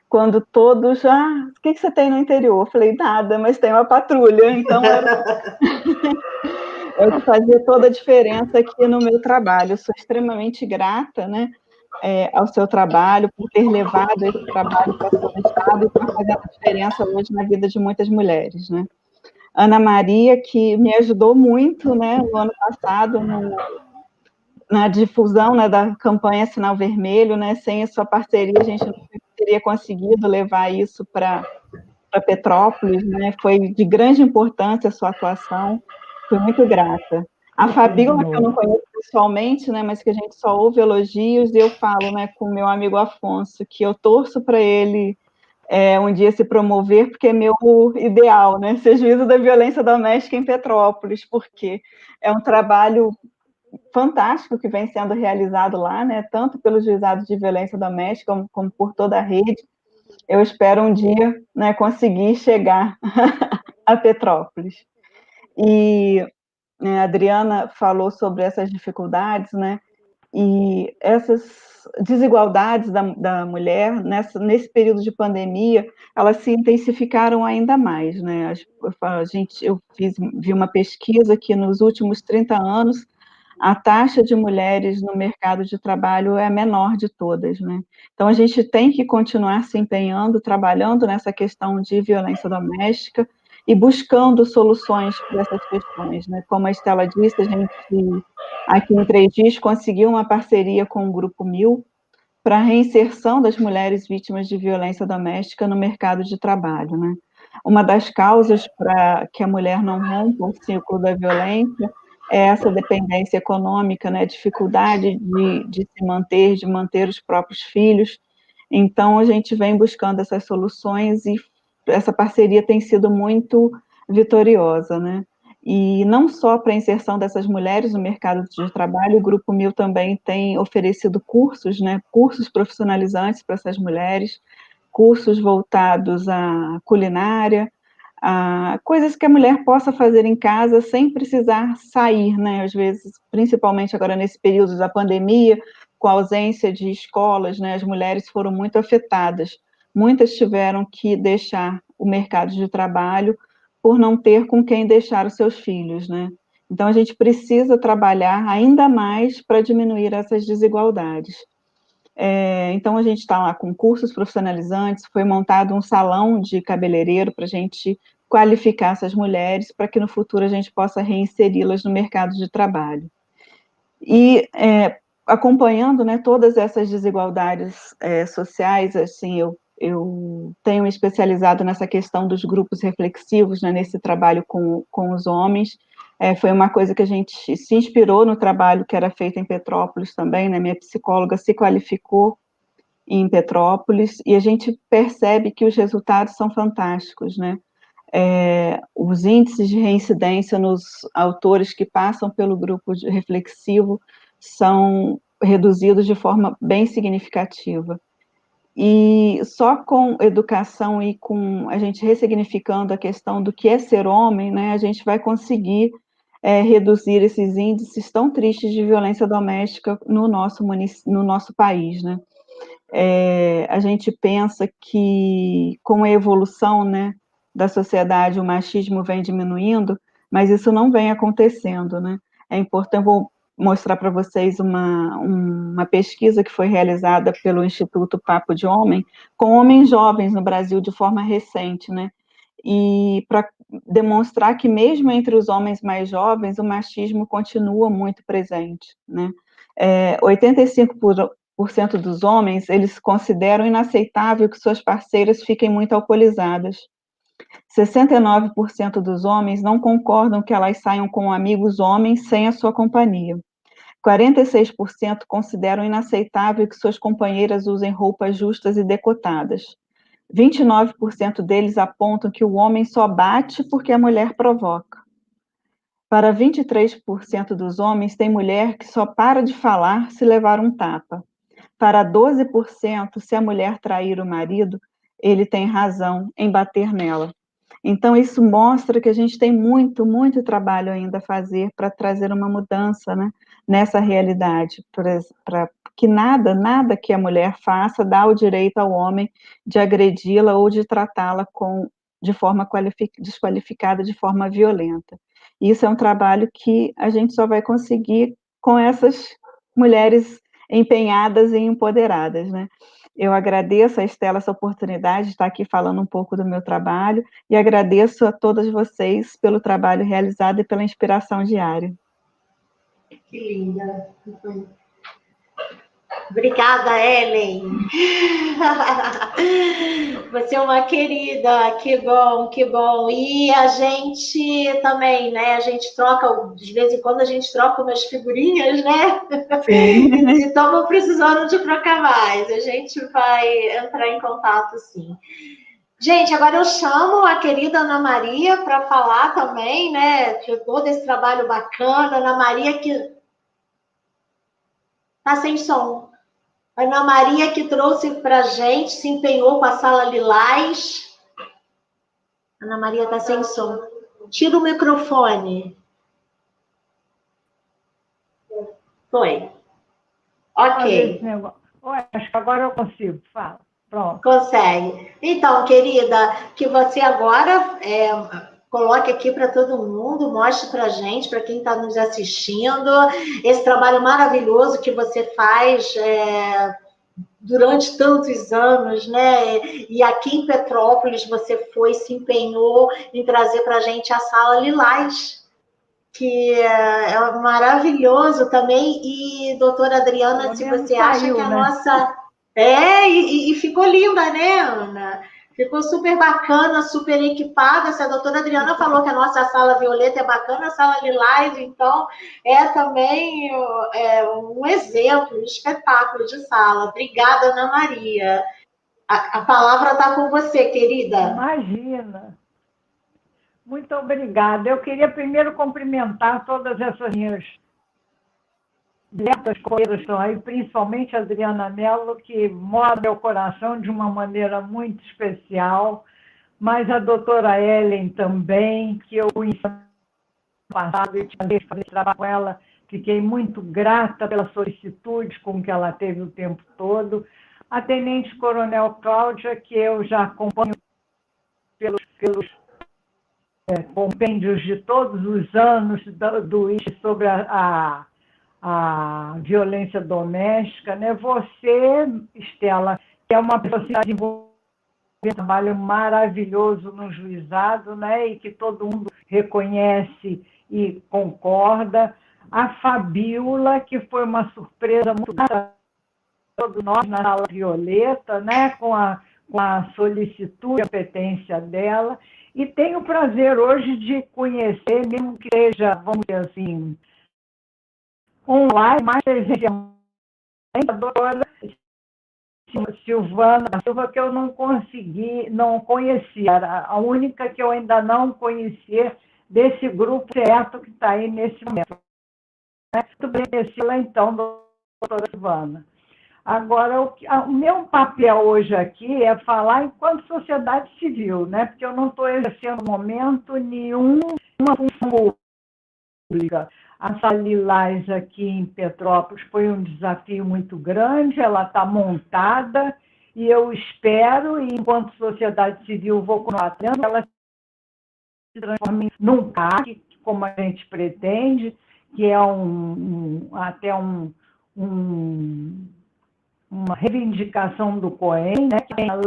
S6: quando todos, o que você tem no interior? Eu falei, nada, mas tem uma patrulha. Então, é o que fazia toda a diferença aqui no meu trabalho. Eu sou extremamente grata, né, ao seu trabalho, por ter levado esse trabalho para todo o Estado e por fazer a diferença hoje na vida de muitas mulheres, né. Ana Maria, que me ajudou muito, né, no ano passado, na difusão, né, da campanha Sinal Vermelho, né, sem a sua parceria a gente não teria conseguido levar isso para Petrópolis, né, foi de grande importância a sua atuação, fui muito grata. A Fabíola, que eu não conheço pessoalmente, né, mas que a gente só ouve elogios, e eu falo, né, com o meu amigo Afonso, que eu torço para ele um dia se promover, porque é meu ideal, né, ser juíza da violência doméstica em Petrópolis, porque é um trabalho fantástico que vem sendo realizado lá, né, tanto pelos juizados de violência doméstica como por toda a rede. Eu espero um dia, né, conseguir chegar a Petrópolis. E a Adriana falou sobre essas dificuldades, né, e essas desigualdades da mulher, nesse período de pandemia, elas se intensificaram ainda mais, né? Eu vi uma pesquisa que nos últimos 30 anos a taxa de mulheres no mercado de trabalho é a menor de todas, né? Então, a gente tem que continuar se empenhando, trabalhando nessa questão de violência doméstica e buscando soluções para essas questões, né? Como a Estela disse, a gente, aqui em 3 Dias, conseguiu uma parceria com o Grupo 1000 para a reinserção das mulheres vítimas de violência doméstica no mercado de trabalho, né? Uma das causas para que a mulher não rompa o ciclo da violência é essa dependência econômica, né? Dificuldade de se manter, de manter os próprios filhos. Então, a gente vem buscando essas soluções e essa parceria tem sido muito vitoriosa, né? E não só para a inserção dessas mulheres no mercado de trabalho, o Grupo 1000 também tem oferecido cursos, né? Cursos profissionalizantes para essas mulheres, cursos voltados à culinária, a coisas que a mulher possa fazer em casa sem precisar sair, né? Às vezes, principalmente agora nesse período da pandemia, com a ausência de escolas, né? As mulheres foram muito afetadas. Muitas tiveram que deixar o mercado de trabalho por não ter com quem deixar os seus filhos, né? Então, a gente precisa trabalhar ainda mais para diminuir essas desigualdades. Então, a gente está lá com cursos profissionalizantes, foi montado um salão de cabeleireiro para a gente qualificar essas mulheres, para que no futuro a gente possa reinseri-las no mercado de trabalho. E acompanhando, né, todas essas desigualdades sociais, assim, eu tenho me especializado nessa questão dos grupos reflexivos, né, nesse trabalho com os homens. Foi uma coisa que a gente se inspirou no trabalho que era feito em Petrópolis também, né? Minha psicóloga se qualificou em Petrópolis, e a gente percebe que os resultados são fantásticos, né? Os índices de reincidência nos autores que passam pelo grupo reflexivo são reduzidos de forma bem significativa. E só com educação e com a gente ressignificando a questão do que é ser homem, né, a gente vai conseguir reduzir esses índices tão tristes de violência doméstica no nosso país, né? A gente pensa que com a evolução, né, da sociedade o machismo vem diminuindo, mas isso não vem acontecendo, né? É importante, eu vou mostrar para vocês uma pesquisa que foi realizada pelo Instituto Papo de Homem, com homens jovens no Brasil de forma recente, né? E para demonstrar que mesmo entre os homens mais jovens, o machismo continua muito presente, né? 85% dos homens, eles consideram inaceitável que suas parceiras fiquem muito alcoolizadas. 69% dos homens não concordam que elas saiam com amigos homens sem a sua companhia. 46% consideram inaceitável que suas companheiras usem roupas justas e decotadas. 29% deles apontam que o homem só bate porque a mulher provoca. Para 23% dos homens, tem mulher que só para de falar se levar um tapa. Para 12%, se a mulher trair o marido, ele tem razão em bater nela. Então, isso mostra que a gente tem muito, muito trabalho ainda a fazer para trazer uma mudança, né, nessa realidade, para que nada que a mulher faça dá o direito ao homem de agredi-la ou de tratá-la de forma desqualificada, de forma violenta. Isso é um trabalho que a gente só vai conseguir com essas mulheres empenhadas e empoderadas, né? Eu agradeço a Estela essa oportunidade de estar aqui falando um pouco do meu trabalho e agradeço a todas vocês pelo trabalho realizado e pela inspiração diária.
S1: Que linda. Obrigada, Ellen. Você é uma querida, que bom, que bom. E a gente também, né? A gente troca, de vez em quando a gente troca umas figurinhas, né?
S6: Sim.
S1: E estamos precisando de trocar mais. A gente vai entrar em contato, sim. Gente, agora eu chamo a querida Ana Maria para falar também, né? De todo esse trabalho bacana. Ana Maria que tá sem som. Ana Maria que trouxe para a gente, se empenhou com a Sala Lilás. Ana Maria está sem som. Tira o microfone. Foi. Ok.
S3: Acho que agora eu consigo. Fala. Pronto.
S1: Consegue. Então, querida, que você agora coloque aqui para todo mundo, mostre para a gente, para quem está nos assistindo, esse trabalho maravilhoso que você faz durante tantos anos, né? E aqui em Petrópolis você se empenhou em trazer para a gente a Sala Lilás, que é maravilhoso também. E, doutora Adriana, se você acha que a nossa... e ficou linda, né, Ana? Ficou super bacana, super equipada. Se a doutora Adriana falou que a nossa sala violeta é bacana, a sala lilás, então, também um exemplo, um espetáculo de sala. Obrigada, Ana Maria. A palavra está com você, querida.
S3: Imagina. Muito obrigada. Eu queria primeiro cumprimentar todas essas minhas colegas que estão aí, principalmente a Adriana Mello, que mora meu coração de uma maneira muito especial, mas a doutora Ellen também, que eu conheci no passado e tinha fazer trabalho com ela, fiquei muito grata pela solicitude com que ela teve o tempo todo. A Tenente Coronel Cláudia, que eu já acompanho pelos compêndios de todos os anos do ISE sobre a violência doméstica, né? Você, Estela, que é uma pessoa que desenvolveu um trabalho maravilhoso no juizado, né? E que todo mundo reconhece e concorda. A Fabíola, que foi uma surpresa muito grande para todos nós na Sala Violeta, né? Com a solicitude e competência dela. E tenho o prazer hoje de conhecer, mesmo que seja, vamos dizer assim, online, mais presencialmente, a doutora Silvana da Silva, que eu não conhecia, era a única que eu ainda não conhecia desse grupo certo que está aí nesse momento. Muito bem, conheci-la então, doutora Silvana. Agora, o meu papel hoje aqui é falar enquanto sociedade civil, né? Porque eu não estou exercendo no momento nenhuma função pública. A Sala Lilás aqui em Petrópolis foi um desafio muito grande, ela está montada e eu espero, e enquanto sociedade civil vou continuar tendo, ela se transforme num CAC, como a gente pretende, que é até uma reivindicação do COEM, né, que tem lá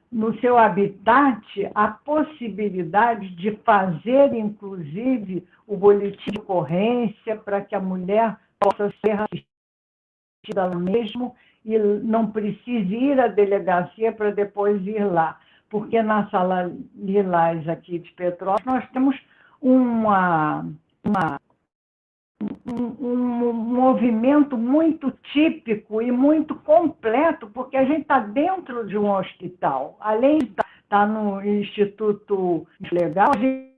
S3: no seu habitat a possibilidade de fazer, inclusive, o boletim de ocorrência para que a mulher possa ser assistida lá mesmo e não precise ir à delegacia para depois ir lá. Porque na Sala Lilás aqui de Petrópolis nós temos um movimento muito típico e muito completo, porque a gente está dentro de um hospital. Além de estar no Instituto Legal, a gente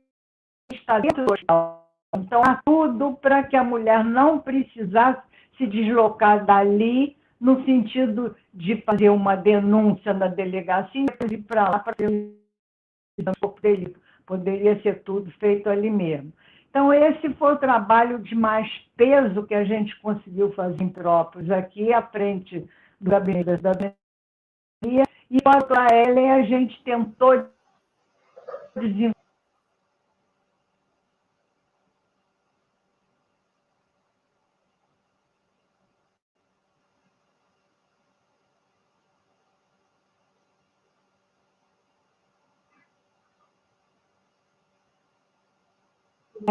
S3: está dentro do hospital. Então, há tudo para que a mulher não precisasse se deslocar dali, no sentido de fazer uma denúncia na delegacia e ir para lá para ter um delito. Poderia ser tudo feito ali mesmo. Então, esse foi o trabalho de mais peso que a gente conseguiu fazer em Petrópolis, aqui à frente do Gabinete da Cidadania. E quanto a Ellen, a gente tentou desenvolver.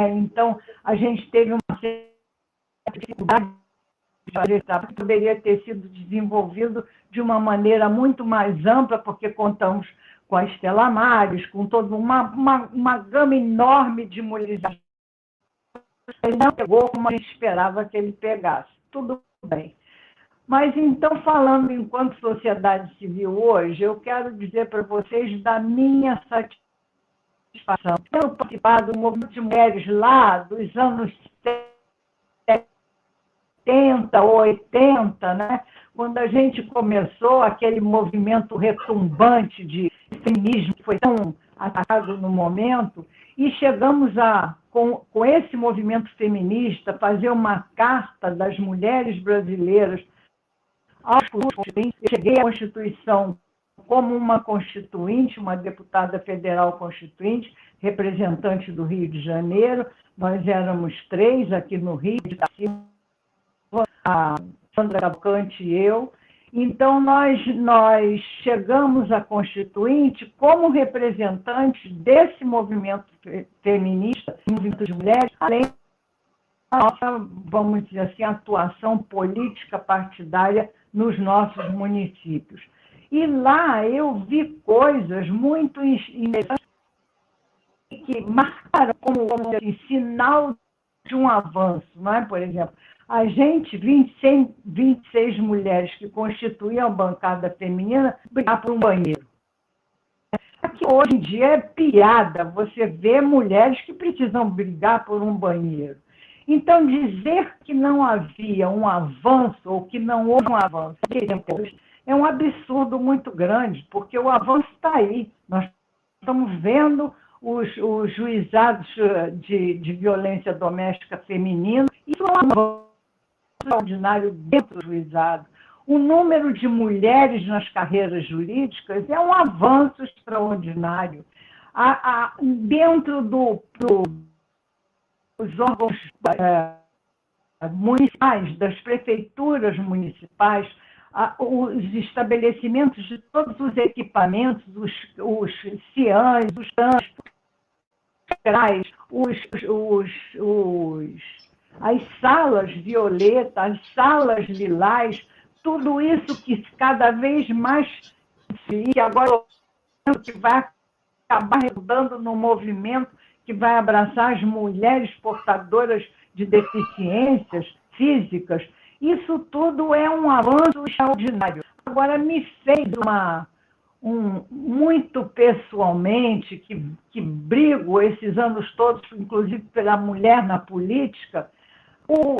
S3: Então, a gente teve uma certa dificuldade de fazer isso, que poderia ter sido desenvolvido de uma maneira muito mais ampla, porque contamos com a Estela Mares, com toda uma gama enorme de mulheres. Ele não pegou como a gente esperava que ele pegasse. Tudo bem. Mas, então, falando enquanto sociedade civil hoje, eu quero dizer para vocês da minha satisfação. Tendo participado do movimento de mulheres lá dos anos 70, 80, né? Quando a gente começou aquele movimento retumbante de feminismo que foi tão atacado no momento, e chegamos com esse movimento feminista, fazer uma carta das mulheres brasileiras aos políticos. Eu cheguei à Constituição como uma constituinte, uma deputada federal constituinte, representante do Rio de Janeiro. Nós éramos 3 aqui no Rio, a Sandra Cavalcante e eu. Então, nós chegamos à Constituinte como representantes desse movimento feminista, movimento de mulheres, além da nossa, vamos dizer assim, atuação política partidária nos nossos municípios. E lá eu vi coisas muito interessantes que marcaram como assim, sinal de um avanço, não é? Por exemplo, a gente, 26 mulheres que constituíam a bancada feminina, brigavam por um banheiro. Aqui, hoje em dia é piada, você vê mulheres que precisam brigar por um banheiro. Então, dizer que não havia um avanço, ou que não houve um avanço, é um absurdo muito grande, porque o avanço está aí. Nós estamos vendo os juizados de violência doméstica feminina, isso é um avanço extraordinário dentro do juizado. O número de mulheres nas carreiras jurídicas é um avanço extraordinário. Dentro dos órgãos municipais, das prefeituras municipais, os estabelecimentos de todos os equipamentos, os CIANs, os TANs, as salas violetas, as salas lilás, tudo isso que cada vez mais, e agora que vai acabar redundando no movimento que vai abraçar as mulheres portadoras de deficiências físicas, isso tudo é um avanço extraordinário. Agora, me fez muito pessoalmente, que brigo esses anos todos, inclusive pela mulher na política, um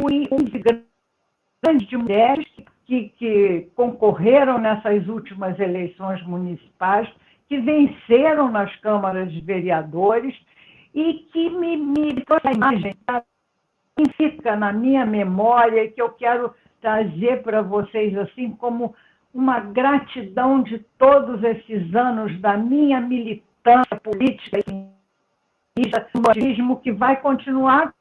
S3: grande de mulheres que concorreram nessas últimas eleições municipais, que venceram nas câmaras de vereadores e que me trouxe a imagem que fica na minha memória e que eu quero trazer para vocês assim como uma gratidão de todos esses anos da minha militância política e ativismo, que vai continuar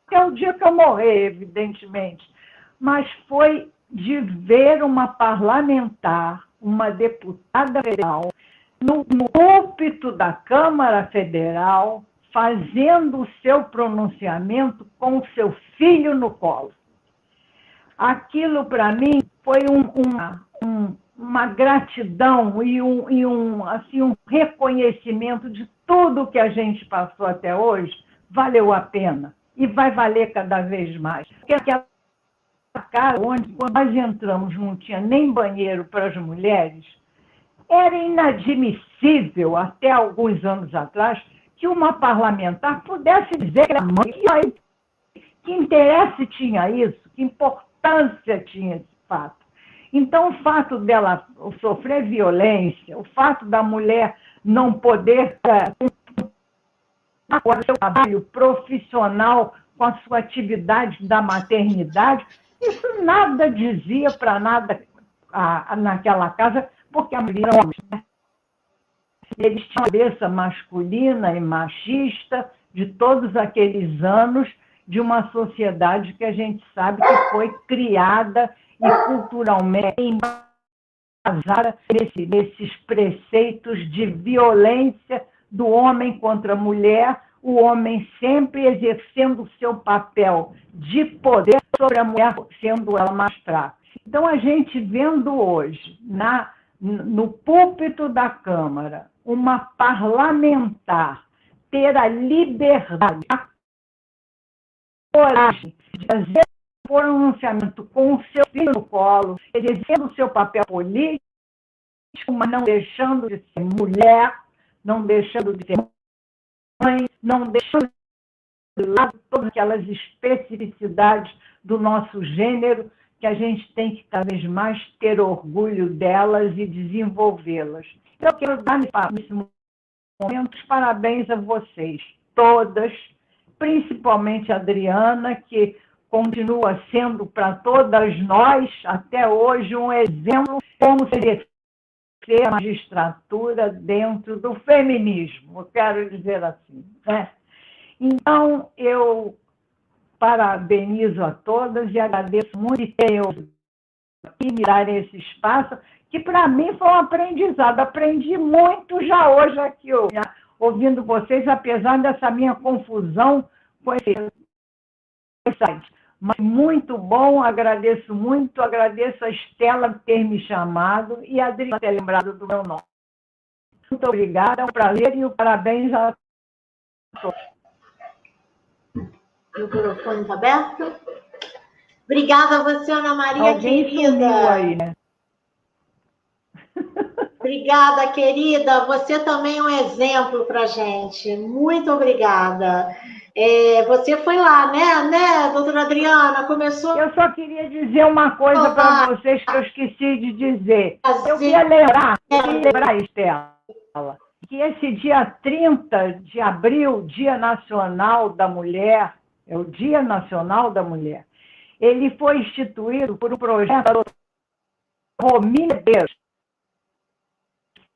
S3: até o dia que eu morrer, evidentemente. Mas foi de ver uma parlamentar, uma deputada federal, no púlpito da Câmara Federal, fazendo o seu pronunciamento com o seu filho no colo. Aquilo, para mim, foi uma gratidão e um reconhecimento de tudo que a gente passou até hoje. Valeu a pena e vai valer cada vez mais. Porque aquela casa onde, quando nós entramos, não tinha nem banheiro para as mulheres, era inadmissível, até alguns anos atrás, que uma parlamentar pudesse dizer que interesse tinha isso, que importância tinha esse fato. Então, o fato dela sofrer violência, o fato da mulher não poder o seu trabalho profissional com a sua atividade da maternidade, isso nada dizia para nada naquela casa, porque a mulher era homem, né? Eles tinham a cabeça masculina e machista de todos aqueles anos de uma sociedade que a gente sabe que foi criada e culturalmente embasada nesses preceitos de violência do homem contra a mulher, o homem sempre exercendo o seu papel de poder sobre a mulher, sendo ela mais fraca. Então, a gente vendo hoje, no púlpito da Câmara, uma parlamentar ter a liberdade, a coragem de fazer um pronunciamento com o seu filho no colo, exercendo o seu papel político, mas não deixando de ser mulher, não deixando de ser mãe, não deixando de lado todas aquelas especificidades do nosso gênero, que a gente tem que cada vez mais ter orgulho delas e desenvolvê-las. Eu quero dar nesse momento os parabéns a vocês, todas, principalmente a Adriana, que continua sendo para todas nós, até hoje, um exemplo como se a magistratura dentro do feminismo, eu quero dizer assim, né? Então, eu parabenizo a todas e agradeço muito de ter aqui me dar esse espaço, que para mim foi um aprendizado. Aprendi muito já hoje aqui, ouvindo vocês, apesar dessa minha confusão com esse site. Mas muito bom, agradeço muito, agradeço a Estela por ter me chamado e a Adri por ter lembrado do meu nome. Muito obrigada, é um prazer e parabéns a todos.
S1: O microfone está aberto? Obrigada a você, Ana Maria,
S3: Alguém
S1: querida.
S3: sumiu aí, né?
S1: Obrigada, querida. Você também é um exemplo para a gente. Muito obrigada. Você foi lá, né, doutora Adriana? Começou...
S3: Eu só queria dizer uma coisa para vocês que eu esqueci de dizer. Eu queria lembrar, Estela, que esse dia 30 de abril, Dia Nacional da Mulher, é o Dia Nacional da Mulher, ele foi instituído por um projeto da doutora Romina Deus,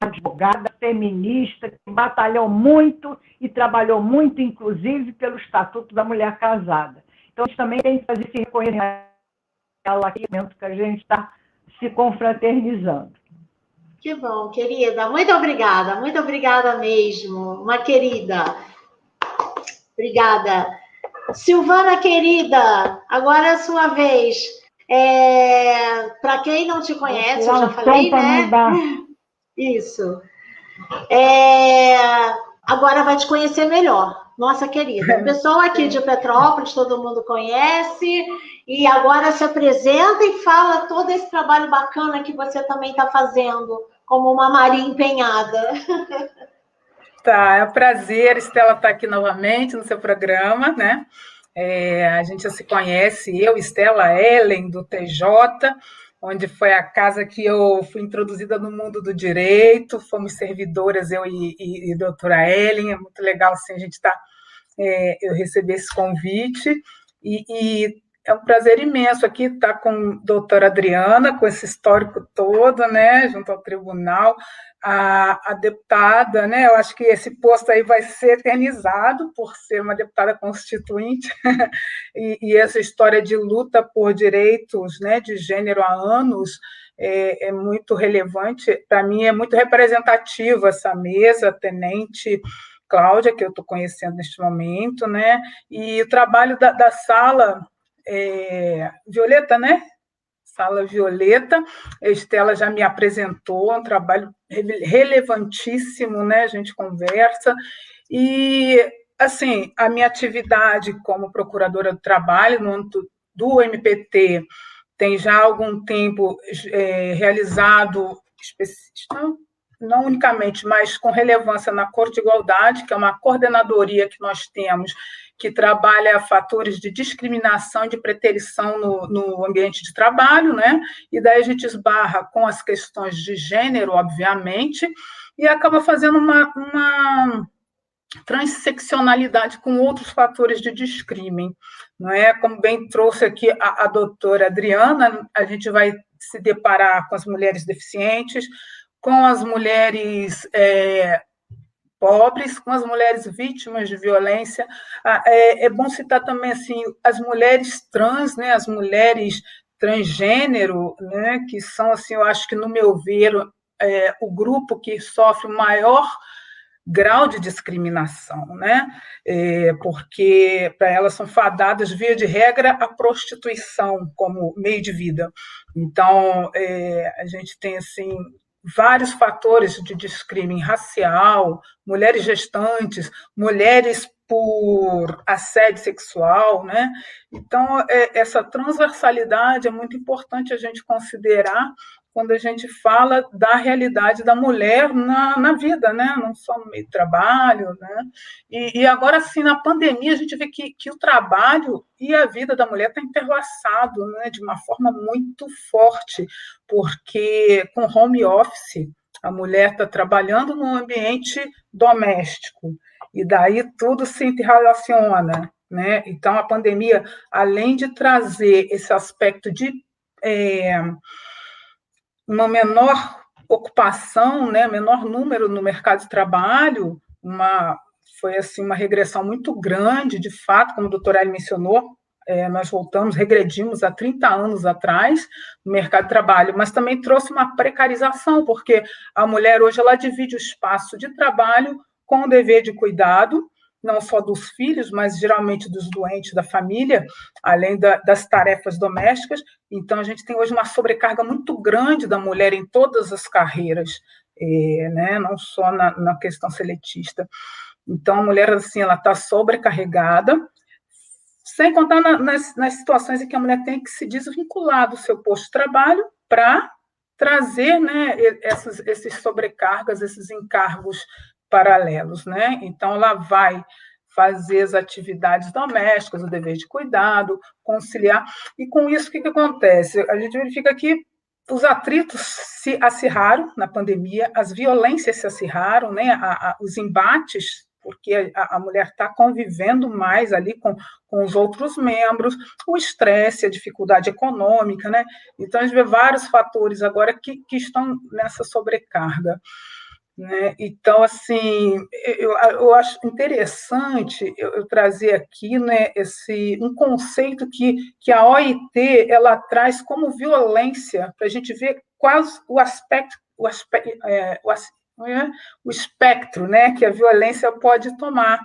S3: advogada feminista, que batalhou muito e trabalhou muito, inclusive, pelo Estatuto da Mulher Casada. Então, a gente também tem que fazer esse reconhecimento que a gente está se confraternizando.
S1: Que bom, querida. Muito obrigada mesmo. Uma querida. Obrigada. Silvana, querida, agora é a sua vez. Para quem não te conhece, eu já falei, né? Isso. Agora vai te conhecer melhor, nossa querida. O pessoal aqui de Petrópolis, todo mundo conhece, e agora se apresenta e fala todo esse trabalho bacana que você também está fazendo, como uma Maria empenhada.
S4: Tá, é um prazer, Estela, estar aqui novamente no seu programa, né? A gente já se conhece, eu, Estela, Ellen, do TJ, onde foi a casa que eu fui introduzida no mundo do direito, fomos servidoras, eu e doutora Ellen, é muito legal assim, a gente eu recebi esse convite, e é um prazer imenso aqui estar com a doutora Adriana, com esse histórico todo, né, junto ao tribunal, a deputada, né, eu acho que esse posto aí vai ser eternizado por ser uma deputada constituinte, e essa história de luta por direitos, né, de gênero há anos é muito relevante. Para mim é muito representativa essa mesa, tenente Cláudia, que eu estou conhecendo neste momento, né, e o trabalho da sala Violeta, né? Sala Violeta, a Estela já me apresentou, um trabalho relevantíssimo, né? A gente conversa, e, assim, a minha atividade como procuradora do trabalho no âmbito do MPT tem já algum tempo realizado, não unicamente, mas com relevância na Corte de Igualdade, que é uma coordenadoria que nós temos, que trabalha fatores de discriminação e de preterição no ambiente de trabalho, né? E daí a gente esbarra com as questões de gênero, obviamente, e acaba fazendo uma transeccionalidade com outros fatores de discrimen, não é? Como bem trouxe aqui a doutora Adriana, a gente vai se deparar com as mulheres deficientes, com as mulheres pobres, com as mulheres vítimas de violência. É bom citar também assim, as mulheres trans, né, as mulheres transgênero, né, que são, assim, eu acho que, no meu ver, o grupo que sofre o maior grau de discriminação, né? Porque para elas são fadadas, via de regra, a prostituição como meio de vida. Então, a gente tem assim vários fatores de discriminação racial, mulheres gestantes, mulheres por assédio sexual, né? Então, essa transversalidade é muito importante a gente considerar quando a gente fala da realidade da mulher na vida, né? Não só no meio do trabalho, né? E agora, sim, na pandemia, a gente vê que o trabalho e a vida da mulher está interlaçado, né? De uma forma muito forte, porque com home office, a mulher está trabalhando no ambiente doméstico, e daí tudo se interrelaciona, né? Então, a pandemia, além de trazer esse aspecto de uma menor ocupação, né, menor número no mercado de trabalho, foi assim, uma regressão muito grande, de fato, como o doutor Ali mencionou, nós regredimos há 30 anos atrás no mercado de trabalho, mas também trouxe uma precarização, porque a mulher hoje ela divide o espaço de trabalho com o dever de cuidado, não só dos filhos, mas geralmente dos doentes da família, além das tarefas domésticas. Então, a gente tem hoje uma sobrecarga muito grande da mulher em todas as carreiras, né? Não só na questão seletista. Então, a mulher assim, ela está sobrecarregada, sem contar nas situações em que a mulher tem que se desvincular do seu posto de trabalho para trazer, né, esses sobrecargas, esses encargos paralelos, né? Então, ela vai fazer as atividades domésticas, o dever de cuidado, conciliar, e com isso, o que acontece? A gente verifica que os atritos se acirraram na pandemia, as violências se acirraram, né? Os embates, porque a mulher está convivendo mais ali com os outros membros, o estresse, a dificuldade econômica, né? Então, a gente vê vários fatores agora que estão nessa sobrecarga, né? Então, assim, eu acho interessante eu trazer aqui, né, um conceito que a OIT ela traz como violência, para a gente ver quase o espectro, né, que a violência pode tomar,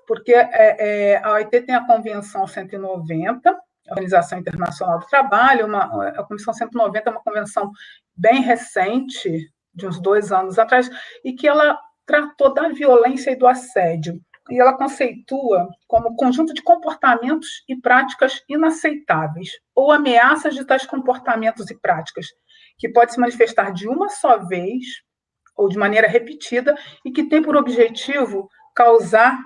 S4: porque a OIT tem a Convenção 190, a Organização Internacional do Trabalho, a Convenção 190 é uma convenção bem recente, de uns 2 anos atrás, e que ela tratou da violência e do assédio. E ela conceitua como conjunto de comportamentos e práticas inaceitáveis, ou ameaças de tais comportamentos e práticas, que pode se manifestar de uma só vez, ou de maneira repetida, e que tem por objetivo causar,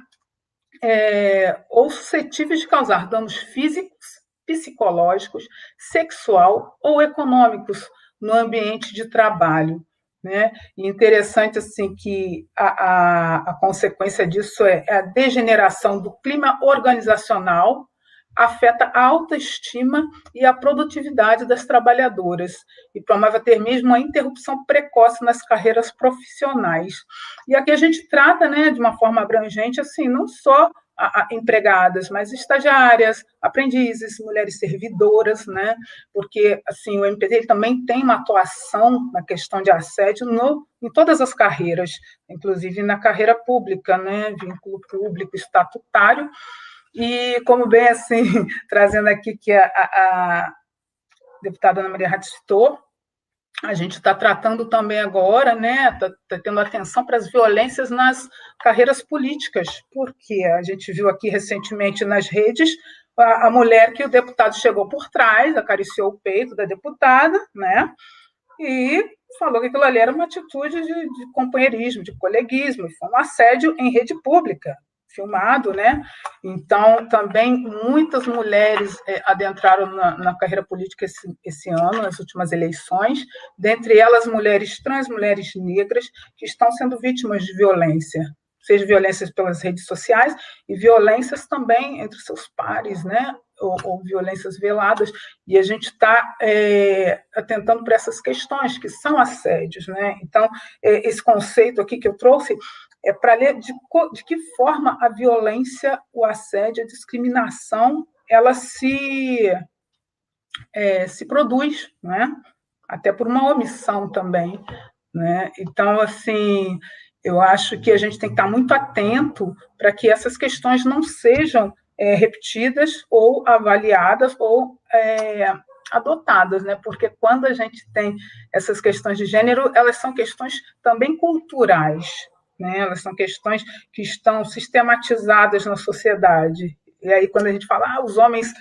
S4: ou suscetíveis de causar danos físicos, psicológicos, sexual ou econômicos no ambiente de trabalho, né? E interessante assim que a consequência disso é a degeneração do clima organizacional, afeta a autoestima e a produtividade das trabalhadoras e promove até mesmo a interrupção precoce nas carreiras profissionais. E aqui a gente trata, né, de uma forma abrangente, assim, não só empregadas, mas estagiárias, aprendizes, mulheres servidoras, né? Porque assim o MPT ele também tem uma atuação na questão de assédio em todas as carreiras, inclusive na carreira pública, né? Vínculo público estatutário. E como bem assim trazendo aqui que a deputada Ana Maria Rato citou, a gente está tratando também agora, né, está tendo atenção para as violências nas carreiras políticas, porque a gente viu aqui recentemente nas redes a mulher que o deputado chegou por trás, acariciou o peito da deputada, né, e falou que aquilo ali era uma atitude de companheirismo, de coleguismo, foi um assédio em rede pública, filmado, né? Então, também muitas mulheres adentraram na carreira política esse ano, nas últimas eleições, dentre elas mulheres trans, mulheres negras, que estão sendo vítimas de violência, seja violências pelas redes sociais e violências também entre seus pares, né? Ou violências veladas, e a gente está atentando para essas questões, que são assédios, né? Então, esse conceito aqui que eu trouxe é para ler de que forma a violência, o assédio, a discriminação, ela se produz, né? Até por uma omissão também, né? Então, assim, eu acho que a gente tem que estar muito atento para que essas questões não sejam repetidas ou avaliadas ou adotadas, né? Porque quando a gente tem essas questões de gênero, elas são questões também culturais, né? Elas são questões que estão sistematizadas na sociedade. E aí, quando a gente fala, os homens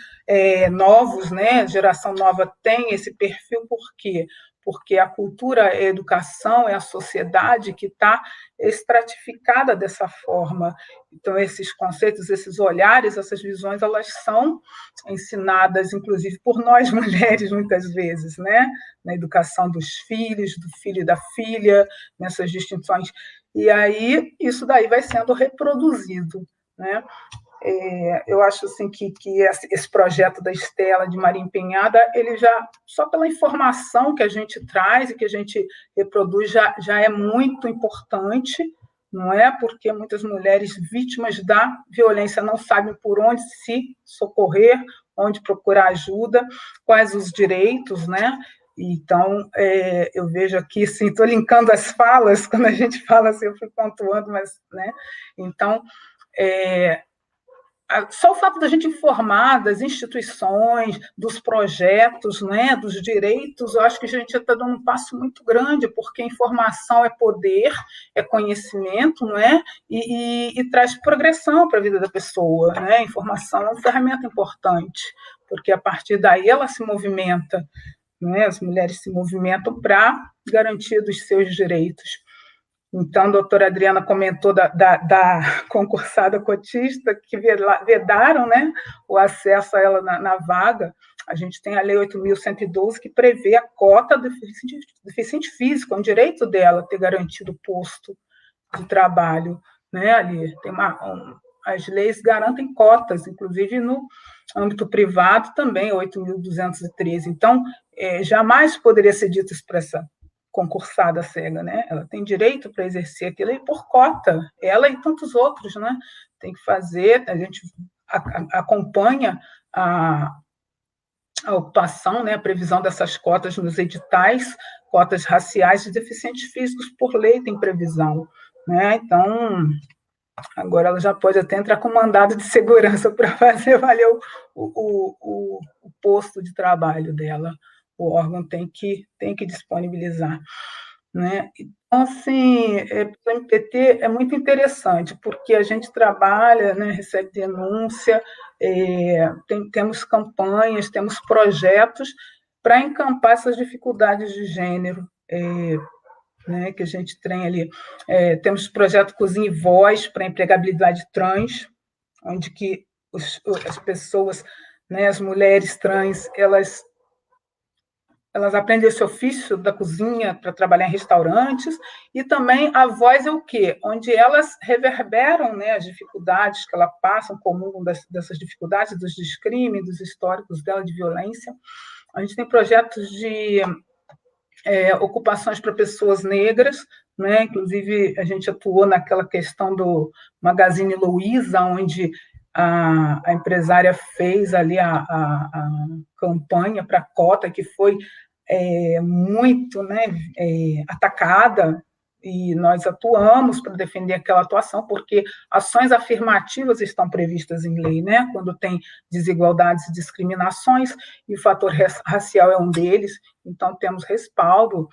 S4: novos, né? Geração nova tem esse perfil, por quê? Porque a cultura, a educação, é a sociedade que está estratificada dessa forma. Então, esses conceitos, esses olhares, essas visões, elas são ensinadas, inclusive, por nós mulheres, muitas vezes, né? Na educação dos filhos, do filho e da filha, nessas distinções. E aí, isso daí vai sendo reproduzido, né? Eu acho assim que esse projeto da Estela de Maria Empenhada, ele já, só pela informação que a gente traz e que a gente reproduz, já é muito importante, não é? Porque muitas mulheres vítimas da violência não sabem por onde se socorrer, onde procurar ajuda, quais os direitos, né? Então, eu vejo aqui, assim, estou linkando as falas, quando a gente fala assim, eu fui pontuando, mas, né? Então, só o fato da gente informar das instituições, dos projetos, né, dos direitos, eu acho que a gente já está dando um passo muito grande, porque informação é poder, é conhecimento, não é? E traz progressão para a vida da pessoa, né? A informação é uma ferramenta importante, porque a partir daí ela se movimenta, né? As mulheres se movimentam para garantia dos seus direitos. Então, a doutora Adriana comentou da concursada cotista, que vedaram, né, o acesso a ela na vaga. A gente tem a Lei 8.112, que prevê a cota do deficiente físico, é um direito dela ter garantido o posto de trabalho, né, ali. As leis garantem cotas, inclusive no âmbito privado também, 8.213. Então, jamais poderia ser dito isso para essa concursada cega, né? Ela tem direito para exercer aquilo e por cota, ela e tantos outros, né? Tem que fazer, a gente acompanha a ocupação, né? A previsão dessas cotas nos editais, cotas raciais de deficientes físicos, por lei tem previsão, né? Então, agora ela já pode até entrar com mandado de segurança para fazer valer o posto de trabalho dela. O órgão tem que disponibilizar, né? Então, assim, o MPT é muito interessante, porque a gente trabalha, né, recebe denúncia, temos campanhas, temos projetos para encampar essas dificuldades de gênero, né, que a gente tem ali. Temos o projeto Cozinha e Voz para empregabilidade trans, onde que as pessoas, né, as mulheres trans, elas aprendem esse ofício da cozinha para trabalhar em restaurantes, e também a voz é o quê? Onde elas reverberam, né, as dificuldades que elas passam, comum dessas dificuldades, dos descrimes, dos históricos dela de violência. A gente tem projetos de ocupações para pessoas negras, né? Inclusive, a gente atuou naquela questão do Magazine Luiza, onde a empresária fez ali a campanha para a cota, que foi muito, né, atacada, e nós atuamos para defender aquela atuação, porque ações afirmativas estão previstas em lei, né, quando tem desigualdades e discriminações, e o fator racial é um deles, então temos respaldo.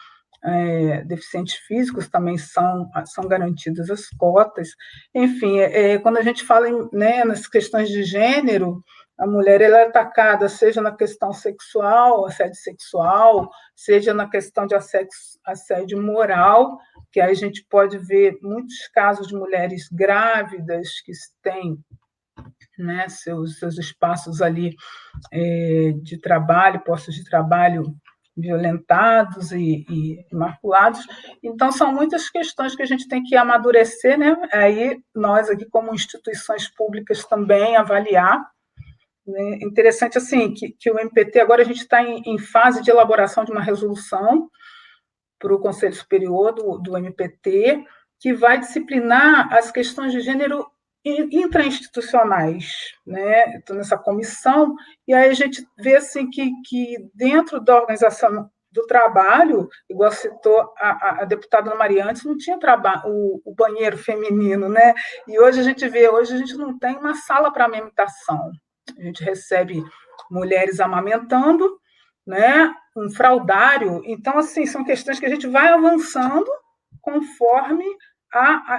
S4: Deficientes físicos também são garantidas as cotas. Enfim, quando a gente fala né, nas questões de gênero, a mulher ela é atacada, seja na questão sexual, assédio sexual, seja na questão de assédio moral, que aí a gente pode ver muitos casos de mulheres grávidas que têm, né, seus espaços ali de trabalho, postos de trabalho violentados e maculados. Então, são muitas questões que a gente tem que amadurecer, né? Aí, nós aqui, como instituições públicas, também avaliar. Né? Interessante, assim, que o MPT, agora a gente está em fase de elaboração de uma resolução para o Conselho Superior do MPT, que vai disciplinar as questões de gênero intrainstitucionais, né? Estou nessa comissão, e aí a gente vê assim, que dentro da organização do trabalho, igual citou a deputada Ana Maria antes, não tinha o banheiro feminino, né? E hoje a gente não tem uma sala para amamentação. A gente recebe mulheres amamentando, né? Um fraldário. Então, assim, são questões que a gente vai avançando conforme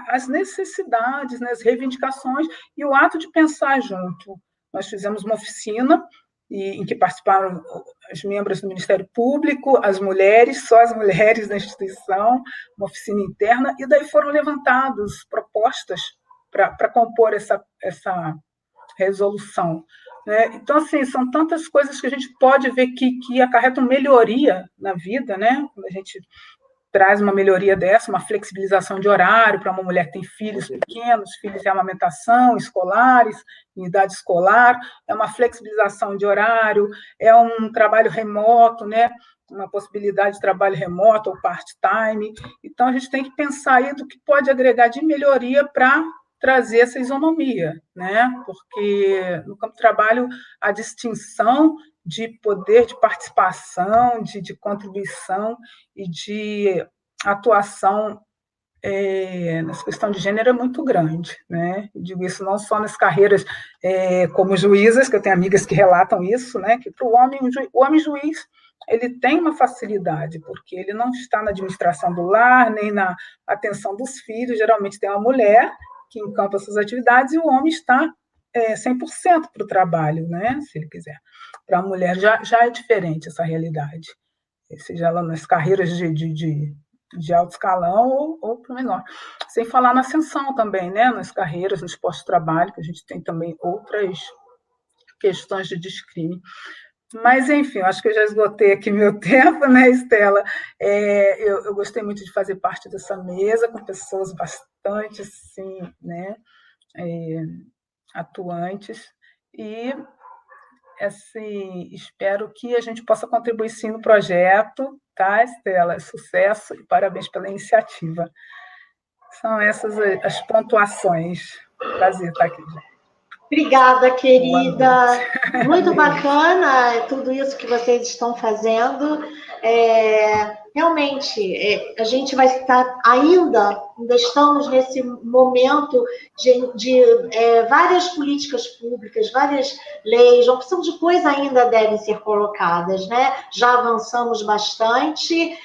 S4: as necessidades, né, as reivindicações e o ato de pensar junto. Nós fizemos uma oficina em que participaram as membros do Ministério Público, as mulheres, só as mulheres da instituição, uma oficina interna, e daí foram levantadas propostas para compor essa resolução. Né? Então, assim, são tantas coisas que a gente pode ver que acarretam melhoria na vida, né? Quando a gente traz uma melhoria dessa, uma flexibilização de horário para uma mulher que tem filhos pequenos, filhos em amamentação, escolares, em idade escolar, é uma flexibilização de horário, é um trabalho remoto, né? Uma possibilidade de trabalho remoto ou part-time. Então, a gente tem que pensar aí do que pode agregar de melhoria para trazer essa isonomia, né? Porque no campo do trabalho a distinção de poder de participação, de contribuição e de atuação nessa questão de gênero é muito grande, né? Eu digo isso não só nas carreiras como juízas, que eu tenho amigas que relatam isso, né? Que para o homem juiz ele tem uma facilidade, porque ele não está na administração do lar, nem na atenção dos filhos, geralmente tem uma mulher que encampa suas atividades e o homem está 100% para o trabalho, né? Se ele quiser. Para a mulher já é diferente essa realidade, seja ela nas carreiras de alto escalão ou para o menor. Sem falar na ascensão também, né? Nas carreiras, nos postos de trabalho, que a gente tem também outras questões de discrime. Mas, enfim, acho que eu já esgotei aqui meu tempo, né, Estela? Eu gostei muito de fazer parte dessa mesa com pessoas bastante, assim, né, atuantes. E, assim, espero que a gente possa contribuir, sim, no projeto, tá, Estela? Sucesso e parabéns pela iniciativa. São essas as pontuações. Prazer estar aqui, gente.
S1: Obrigada, querida. Muito bacana tudo isso que vocês estão fazendo. Realmente, a gente vai estar ainda estamos nesse momento de várias políticas públicas, várias leis, uma opção de coisa ainda devem ser colocadas, né? Já avançamos bastante,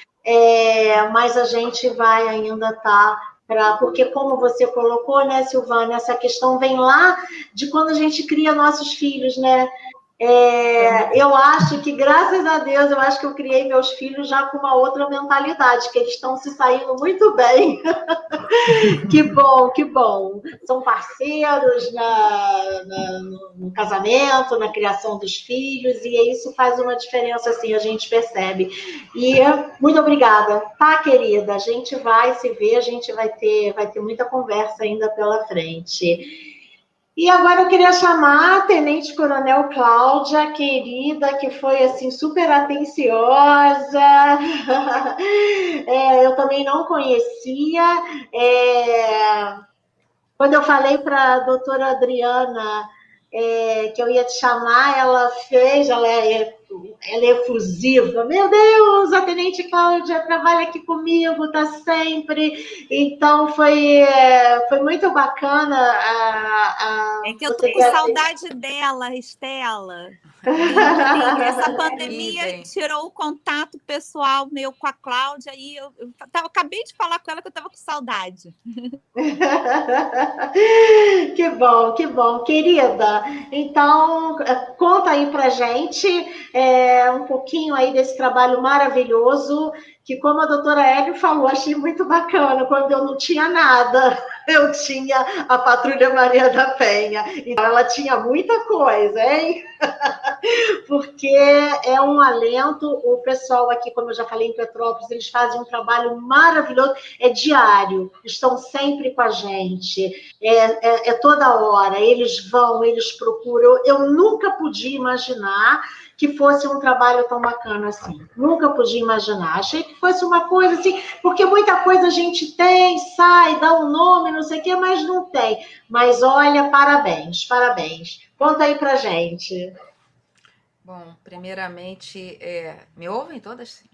S1: mas a gente vai ainda estar porque, como você colocou, né, Silvânia, essa questão vem lá de quando a gente cria nossos filhos, né? Eu acho que, graças a Deus, eu acho que eu criei meus filhos já com uma outra mentalidade, que eles estão se saindo muito bem. Que bom, que bom. São parceiros no casamento, na criação dos filhos, e isso faz uma diferença, assim, a gente percebe. E muito obrigada, tá, querida? A gente vai se ver, a gente vai ter muita conversa ainda pela frente. E agora eu queria chamar a Tenente Coronel Cláudia, querida, que foi, assim, super atenciosa. Eu também não conhecia. Quando eu falei para a doutora Adriana que eu ia te chamar, ela é efusiva. Meu Deus, a Tenente Cláudia trabalha aqui comigo, está sempre. Então, foi muito bacana.
S2: É que eu estou com saudade dela, Estela. Essa pandemia tirou o contato pessoal meu com a Cláudia e eu acabei de falar com ela que eu estava com saudade.
S1: Que bom, que bom. Querida, então, conta aí pra gente um pouquinho aí desse trabalho maravilhoso, que, como a doutora Hélio falou, achei muito bacana. Quando eu não tinha nada, eu tinha a Patrulha Maria da Penha. Então, ela tinha muita coisa, hein? Porque é um alento. O pessoal aqui, como eu já falei, em Petrópolis, eles fazem um trabalho maravilhoso, é diário, estão sempre com a gente, toda hora, eles vão, eles procuram. Eu nunca podia imaginar que fosse um trabalho tão bacana assim. Nunca podia imaginar. Achei que fosse uma coisa assim, porque muita coisa a gente tem, sai, dá um nome, não sei o quê, mas não tem. Mas olha, parabéns, parabéns. Conta aí pra gente.
S7: Bom, primeiramente, me ouvem todas?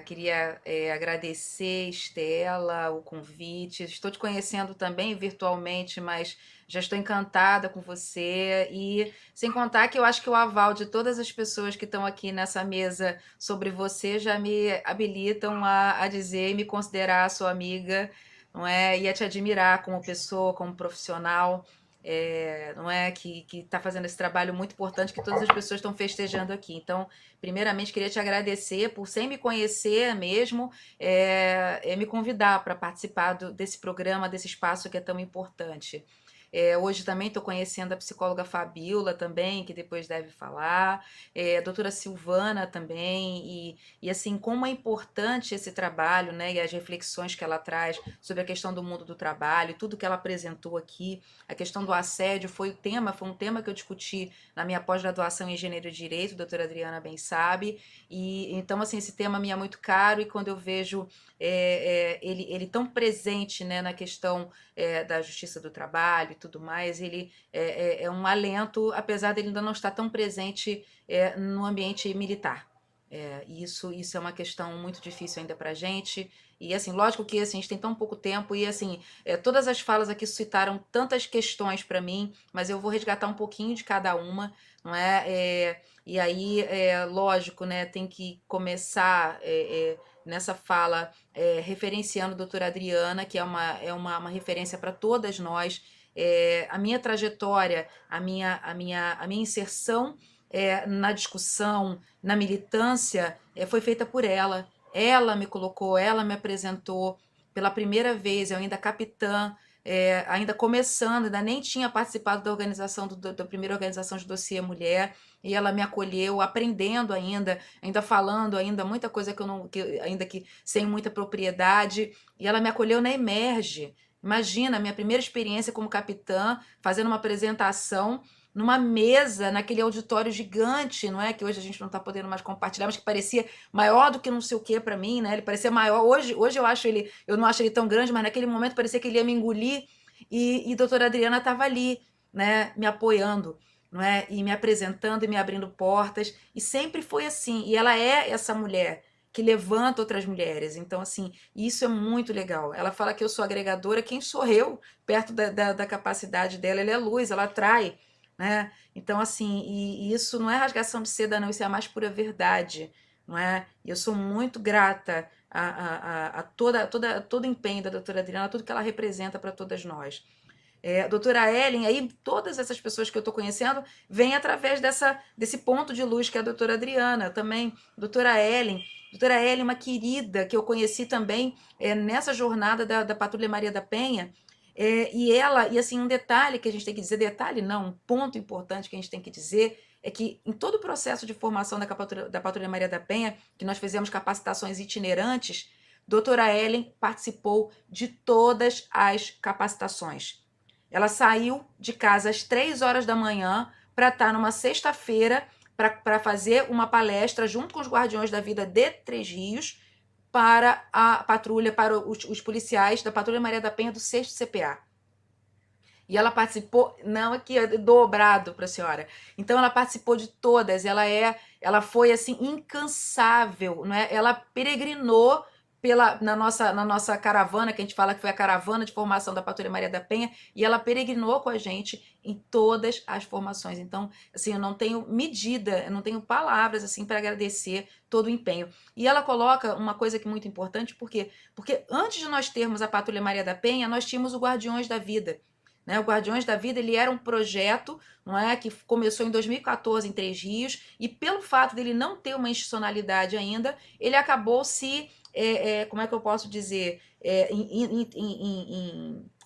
S7: Queria agradecer, Estela, o convite. Estou te conhecendo também virtualmente, mas já estou encantada com você. E sem contar que eu acho que o aval de todas as pessoas que estão aqui nessa mesa sobre você já me habilitam a dizer e me considerar sua amiga, não é? E a te admirar como pessoa, como profissional. Não é, que está fazendo esse trabalho muito importante que todas as pessoas estão festejando aqui. Então, primeiramente, queria te agradecer por, sem me conhecer mesmo, me convidar para participar desse programa, desse espaço que é tão importante. Hoje também estou conhecendo a psicóloga Fabiola também, que depois deve falar, a doutora Silvana também, e assim, como é importante esse trabalho, né, e as reflexões que ela traz sobre a questão do mundo do trabalho, tudo que ela apresentou aqui, a questão do assédio foi um tema que eu discuti na minha pós-graduação em Engenharia de Direito, a doutora Adriana bem sabe, e então, assim, esse tema me é muito caro, e quando eu vejo ele tão presente, né, na questão da justiça do trabalho e tudo mais, ele é um alento, apesar dele ainda não estar tão presente no ambiente militar. E isso é uma questão muito difícil ainda para a gente. E assim, lógico que assim, a gente tem tão pouco tempo, e assim, todas as falas aqui suscitaram tantas questões para mim, mas eu vou resgatar um pouquinho de cada uma, não é? E aí, lógico, né, tem que começar nessa fala referenciando a doutora Adriana, que é uma referência para todas nós. A minha trajetória, a minha inserção na discussão, na militância, foi feita por ela. Ela me colocou, ela me apresentou pela primeira vez, eu ainda capitã, ainda começando, ainda nem tinha participado da organização, da primeira organização de dossiê mulher, e ela me acolheu, aprendendo ainda falando ainda muita coisa ainda que sem muita propriedade, e ela me acolheu na Emerge. Imagina, a minha primeira experiência como capitã, fazendo uma apresentação numa mesa, naquele auditório gigante, não é? Que hoje a gente não está podendo mais compartilhar, mas que parecia maior do que não sei o que para mim, né? Ele parecia maior. Hoje eu não acho ele tão grande, mas naquele momento parecia que ele ia me engolir. E a doutora Adriana estava ali, né? Me apoiando, não é? E me apresentando e me abrindo portas. E sempre foi assim. E ela é essa mulher que levanta outras mulheres. Então, assim, isso é muito legal. Ela fala que eu sou agregadora. Quem sou eu? Perto da capacidade dela, ela é luz, ela atrai, né? Então, assim, e isso não é rasgação de seda, não, isso é a mais pura verdade, não é? E eu sou muito grata a todo o empenho da doutora Adriana, tudo que ela representa para todas nós. A doutora Ellen, aí todas essas pessoas que eu estou conhecendo vêm através desse ponto de luz que é a doutora Adriana também. Doutora Ellen, uma querida que eu conheci também nessa jornada da Patrulha Maria da Penha. E assim, um detalhe que a gente tem que dizer, um ponto importante que a gente tem que dizer é que em todo o processo de formação da Patrulha Maria da Penha, que nós fizemos capacitações itinerantes, doutora Ellen participou de todas as capacitações. Ela saiu de casa às 3 horas da manhã para estar numa sexta-feira para fazer uma palestra junto com os Guardiões da Vida de Três Rios para a patrulha, para os policiais da Patrulha Maria da Penha do 6º CPA. E ela participou, não aqui, dobrado para a senhora. Então ela participou de todas, ela foi assim incansável, não é? Ela peregrinou na nossa caravana, que a gente fala que foi a caravana de formação da Patrulha Maria da Penha, e ela peregrinou com a gente em todas as formações. Então, assim, eu não tenho medida, eu não tenho palavras assim para agradecer todo o empenho. E ela coloca uma coisa que é muito importante, porque antes de nós termos a Patrulha Maria da Penha, nós tínhamos o Guardiões da Vida. Né? O Guardiões da Vida, ele era um projeto, não é, que começou em 2014 em Três Rios, e pelo fato dele não ter uma institucionalidade ainda, ele acabou se, como é que eu posso dizer,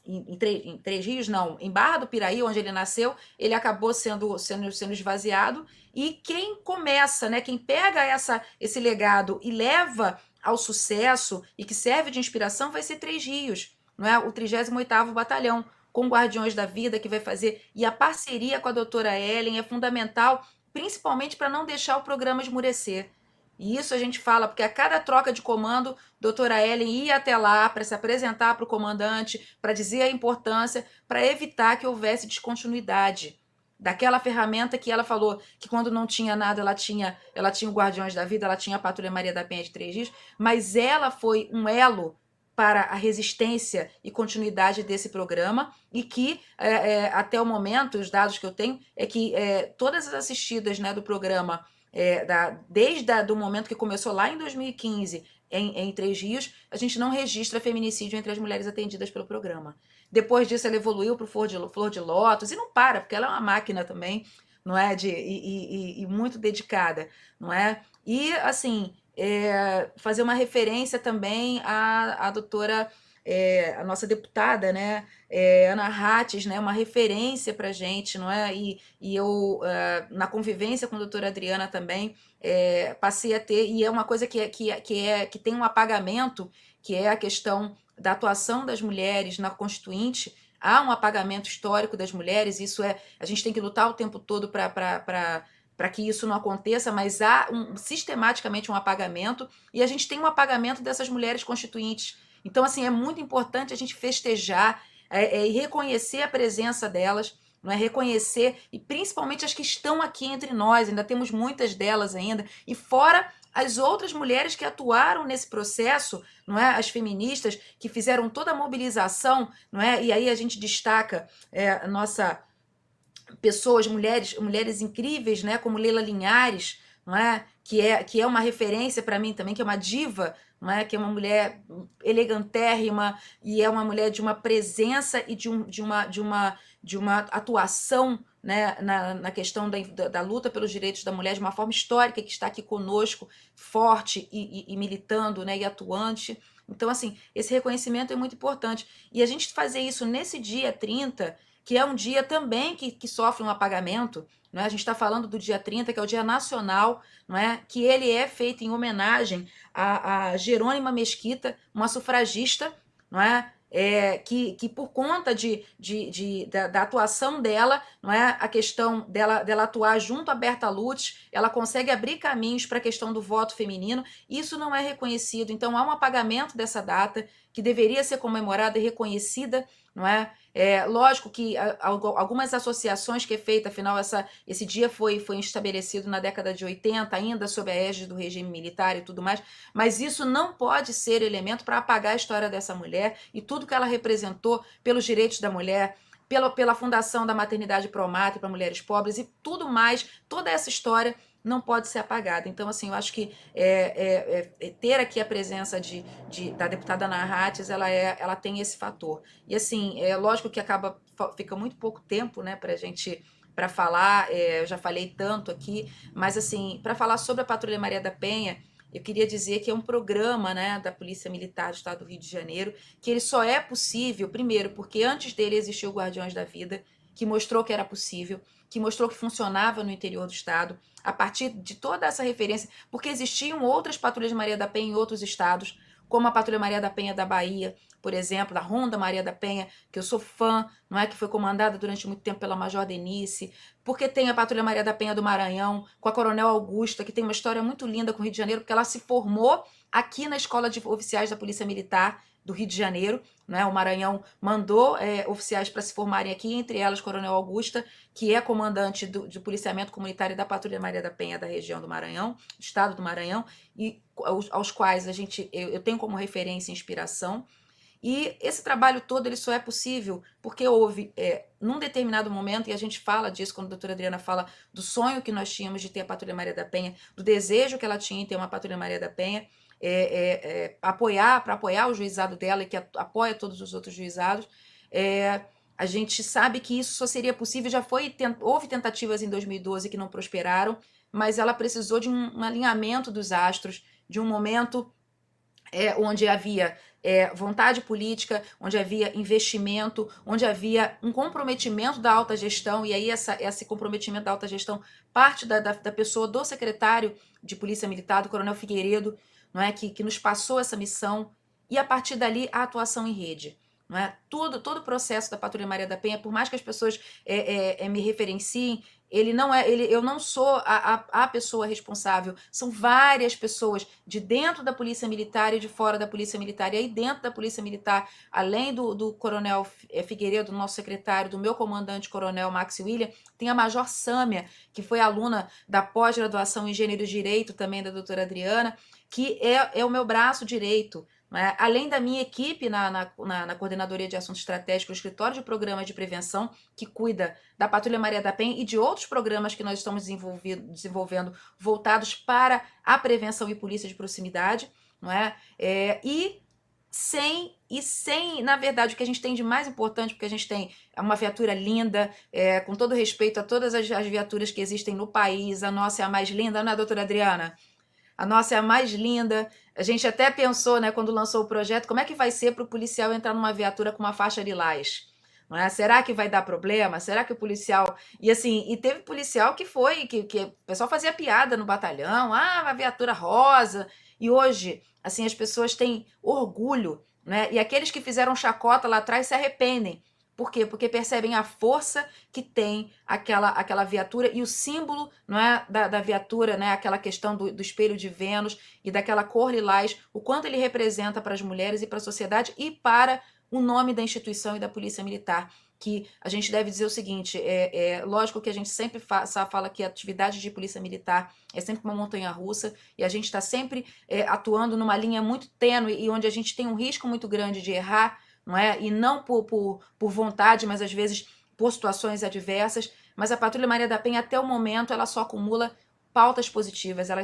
S7: em Três Rios, não, em Barra do Piraí, onde ele nasceu, ele acabou sendo esvaziado, e quem começa, né, quem pega esse legado e leva ao sucesso e que serve de inspiração vai ser Três Rios, não é? O 38º Batalhão, com Guardiões da Vida, que vai fazer, e a parceria com a doutora Ellen é fundamental, principalmente para não deixar o programa esmurecer. E isso a gente fala, porque a cada troca de comando, doutora Ellen ia até lá para se apresentar para o comandante, para dizer a importância, para evitar que houvesse descontinuidade daquela ferramenta que ela falou que quando não tinha nada, ela tinha o Guardiões da Vida, ela tinha a Patrulha Maria da Penha de Três Rios, mas ela foi um elo para a resistência e continuidade desse programa, e que, até o momento, os dados que eu tenho, é que todas as assistidas, né, do programa, desde o momento que começou lá em 2015, em Três Rios, a gente não registra feminicídio entre as mulheres atendidas pelo programa. Depois disso, ela evoluiu para o Flor de Lótus, e não para, porque ela é uma máquina também, não é? E muito dedicada, não é? E, assim, fazer uma referência também à doutora a nossa deputada, né, Ana Rates, né, uma referência para a gente, não é? E eu, na convivência com a doutora Adriana também, passei a ter, e é uma coisa que tem um apagamento, que é a questão da atuação das mulheres na Constituinte. Há um apagamento histórico das mulheres, isso a gente tem que lutar o tempo todo para que isso não aconteça, mas há sistematicamente um apagamento, e a gente tem um apagamento dessas mulheres constituintes. Então, assim, é muito importante a gente festejar e reconhecer a presença delas, não é? Reconhecer, e principalmente as que estão aqui entre nós, ainda temos muitas delas ainda, e fora as outras mulheres que atuaram nesse processo, não é? As feministas que fizeram toda a mobilização, não é? E aí a gente destaca a nossa pessoas, mulheres incríveis, né? Como Leila Linhares, não é? Que é uma referência para mim também, que é uma diva, não é? Que é uma mulher elegantérrima e é uma mulher de uma presença e de uma atuação, né, na questão da luta pelos direitos da mulher de uma forma histórica, que está aqui conosco, forte e militando, né, e atuante. Então, assim, esse reconhecimento é muito importante. E a gente fazer isso nesse dia 30, que é um dia também que sofre um apagamento, não é? A gente está falando do dia 30, que é o Dia Nacional, não é? Que ele é feito em homenagem a Jerônima Mesquita, uma sufragista, não é? Que por conta da atuação dela, não é? A questão dela atuar junto a Berta Lutz, ela consegue abrir caminhos para a questão do voto feminino. Isso não é reconhecido, então há um apagamento dessa data que deveria ser comemorada e reconhecida, não é? Lógico que algumas associações que é feita, afinal esse dia foi estabelecido na década de 80, ainda sob a égide do regime militar e tudo mais, mas isso não pode ser elemento para apagar a história dessa mulher e tudo que ela representou pelos direitos da mulher, pela fundação da maternidade Promatre para mulheres pobres e tudo mais, toda essa história não pode ser apagada. Então, assim, eu acho que ter aqui a presença da deputada Ana Rates, ela tem esse fator. E, assim, lógico que fica muito pouco tempo, né, para falar, eu já falei tanto aqui, mas, assim, para falar sobre a Patrulha Maria da Penha, eu queria dizer que é um programa, né, da Polícia Militar do Estado do Rio de Janeiro, que ele só é possível, primeiro, porque antes dele existiu o Guardiões da Vida, que mostrou que era possível, que mostrou que funcionava no interior do estado, a partir de toda essa referência, porque existiam outras patrulhas Maria da Penha em outros estados, como a Patrulha Maria da Penha da Bahia, por exemplo, da Ronda Maria da Penha, que eu sou fã, não é? Que foi comandada durante muito tempo pela Major Denise, porque tem a Patrulha Maria da Penha do Maranhão, com a Coronel Augusta, que tem uma história muito linda com o Rio de Janeiro, porque ela se formou aqui na Escola de Oficiais da Polícia Militar do Rio de Janeiro, né? O Maranhão mandou oficiais para se formarem aqui, entre elas Coronel Augusta, que é comandante de policiamento comunitário da Patrulha Maria da Penha da região do Maranhão, do estado do Maranhão, e aos quais eu tenho como referência e inspiração. E esse trabalho todo ele só é possível porque houve, num determinado momento, e a gente fala disso quando a doutora Adriana fala do sonho que nós tínhamos de ter a Patrulha Maria da Penha, do desejo que ela tinha em ter uma Patrulha Maria da Penha, para apoiar o juizado dela e que apoia todos os outros juizados. A gente sabe que isso só seria possível, houve tentativas em 2012 que não prosperaram, mas ela precisou de um alinhamento dos astros, de um momento onde havia vontade política, onde havia investimento, onde havia um comprometimento da alta gestão, e aí esse comprometimento da alta gestão parte da pessoa do secretário de Polícia Militar, do Coronel Figueiredo, não é? Que nos passou essa missão, e a partir dali a atuação em rede. Não é? Todo o processo da Patrulha Maria da Penha, por mais que as pessoas me referenciem, eu não sou a pessoa responsável, são várias pessoas de dentro da Polícia Militar e de fora da Polícia Militar. E aí dentro da Polícia Militar, além do Coronel Figueiredo, nosso secretário, do meu comandante Coronel Max William, tem a Major Sâmia, que foi aluna da pós-graduação em Gênero e Direito também da doutora Adriana, que é o meu braço direito. Além da minha equipe na Coordenadoria de Assuntos Estratégicos, o Escritório de Programas de Prevenção, que cuida da Patrulha Maria da Penha e de outros programas que nós estamos desenvolvendo voltados para a prevenção e polícia de proximidade, não é? Sem, na verdade, o que a gente tem de mais importante, porque a gente tem uma viatura linda, com todo respeito a todas as viaturas que existem no país, a nossa é a mais linda, não é, doutora Adriana? a nossa é a mais linda. A gente até pensou, né, quando lançou o projeto, como é que vai ser para o policial entrar numa viatura com uma faixa lilás? Não é? Será que vai dar problema? Será que o policial... E assim, e teve policial que o pessoal fazia piada no batalhão, a viatura rosa. E hoje, assim, as pessoas têm orgulho, né? E aqueles que fizeram chacota lá atrás se arrependem. Por quê? Porque percebem a força que tem aquela viatura e o símbolo, não é, da viatura, né, aquela questão do espelho de Vênus e daquela cor lilás, o quanto ele representa para as mulheres e para a sociedade e para o nome da instituição e da Polícia Militar. Que a gente deve dizer o seguinte, lógico que a gente sempre fala que a atividade de Polícia Militar é sempre uma montanha-russa e a gente está sempre atuando numa linha muito tênue e onde a gente tem um risco muito grande de errar, não é? E não por vontade, mas às vezes por situações adversas. Mas a Patrulha Maria da Penha, até o momento, ela só acumula pautas positivas, ela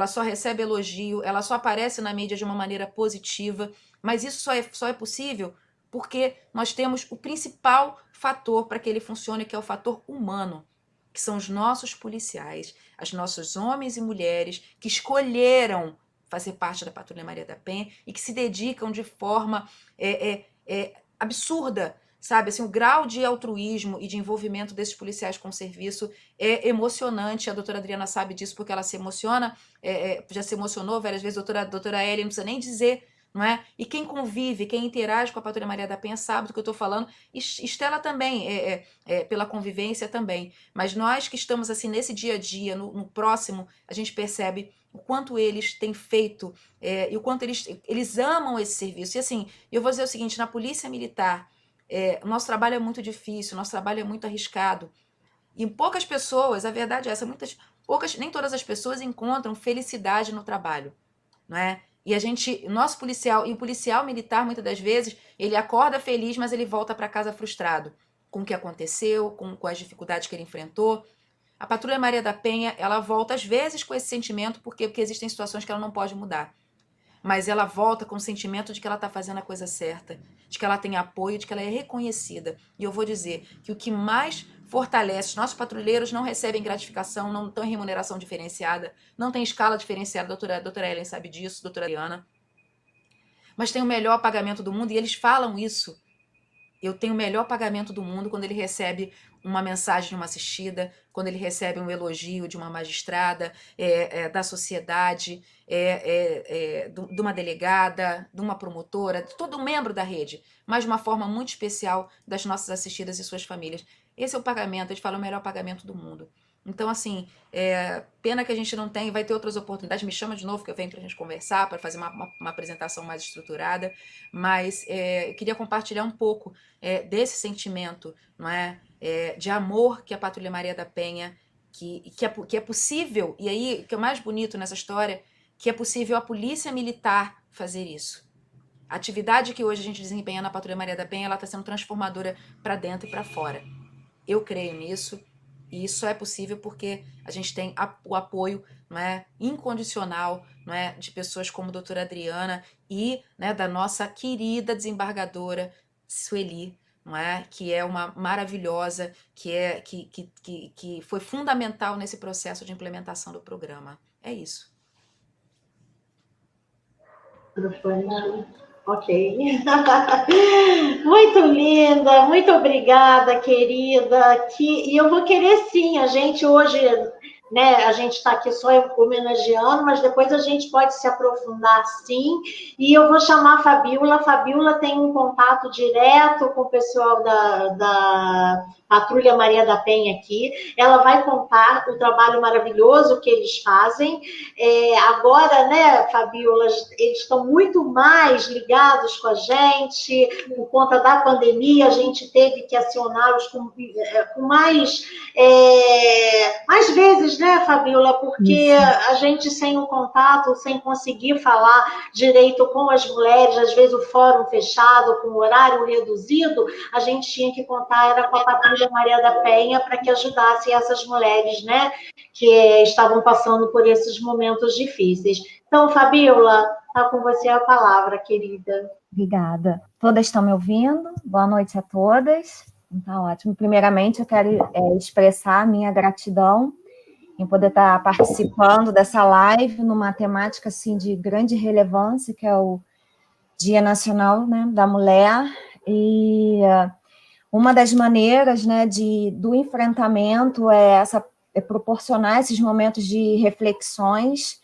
S7: só recebe elogio, ela só aparece na mídia de uma maneira positiva, mas isso só é possível porque nós temos o principal fator para que ele funcione, que é o fator humano, que são os nossos policiais, os nossos homens e mulheres que escolheram fazer parte da Patrulha Maria da Penha e que se dedicam de forma absurda, sabe? Assim, o grau de altruísmo e de envolvimento desses policiais com o serviço é emocionante. A doutora Adriana sabe disso porque ela se emociona, já se emocionou várias vezes. A doutora Elia não precisa nem dizer, não é? E quem convive, quem interage com a Patrulha Maria da Penha sabe do que eu estou falando. E Estela também, pela convivência também. Mas nós que estamos assim nesse dia a dia, no próximo, a gente percebe o quanto eles têm feito e o quanto eles amam esse serviço. E assim, eu vou dizer o seguinte, na Polícia Militar, o nosso trabalho é muito difícil, o nosso trabalho é muito arriscado. E poucas pessoas, a verdade é essa, nem todas as pessoas encontram felicidade no trabalho, não é? E o policial militar, muitas das vezes, ele acorda feliz, mas ele volta para casa frustrado com o que aconteceu, com as dificuldades que ele enfrentou. A Patrulha Maria da Penha, ela volta às vezes com esse sentimento, porque existem situações que ela não pode mudar. Mas ela volta com o sentimento de que ela está fazendo a coisa certa, de que ela tem apoio, de que ela é reconhecida. E eu vou dizer que o que mais fortalece, os nossos patrulheiros não recebem gratificação, não têm remuneração diferenciada, não tem escala diferenciada, a doutora Ellen sabe disso, a doutora Adriana, mas tem o melhor pagamento do mundo, e eles falam isso. Eu tenho o melhor pagamento do mundo quando ele recebe uma mensagem de uma assistida, quando ele recebe um elogio de uma magistrada, da sociedade, de uma delegada, de uma promotora, de todo membro da rede, mas de uma forma muito especial das nossas assistidas e suas famílias. Esse é o pagamento, eles falam o melhor pagamento do mundo. Então, assim, pena que a gente não tem, vai ter outras oportunidades, me chama de novo que eu venho para a gente conversar, para fazer uma apresentação mais estruturada, mas eu queria compartilhar um pouco desse sentimento, não é? De amor que a Patrulha Maria da Penha, que é possível, e aí, o que é mais bonito nessa história, que é possível a Polícia Militar fazer isso. A atividade que hoje a gente desempenha na Patrulha Maria da Penha, ela está sendo transformadora para dentro e para fora. Eu creio nisso. E isso é possível porque a gente tem o apoio, não é, incondicional, não é, de pessoas como a doutora Adriana e, né, da nossa querida desembargadora Sueli, não é, que é uma maravilhosa, que foi fundamental nesse processo de implementação do programa. É isso.
S1: Ok. Muito linda, muito obrigada, querida. E eu vou querer sim, a gente hoje, né, a gente está aqui só homenageando, mas depois a gente pode se aprofundar sim. E eu vou chamar a Fabíola. A Fabíola tem um contato direto com o pessoal da Patrulha Maria da Penha aqui. Ela vai contar o trabalho maravilhoso que eles fazem. Agora, né, Fabíola, eles estão muito mais ligados com a gente, por conta da pandemia, a gente teve que acioná-los com mais vezes, né, Fabíola, porque a gente sem o contato, sem conseguir falar direito com as mulheres, às vezes o fórum fechado, com o horário reduzido, a gente tinha que contar era com a Patrulha Maria da Penha para que ajudasse essas mulheres, né, que estavam passando por esses momentos difíceis. Então, Fabíola, está com você a palavra, querida.
S5: Obrigada. Todas estão me ouvindo? Boa noite a todas. Tá ótimo. Primeiramente, eu quero expressar a minha gratidão em poder estar participando dessa live numa temática assim de grande relevância, que é o Dia Nacional, né, da Mulher. E uma das maneiras, né, do enfrentamento é proporcionar esses momentos de reflexões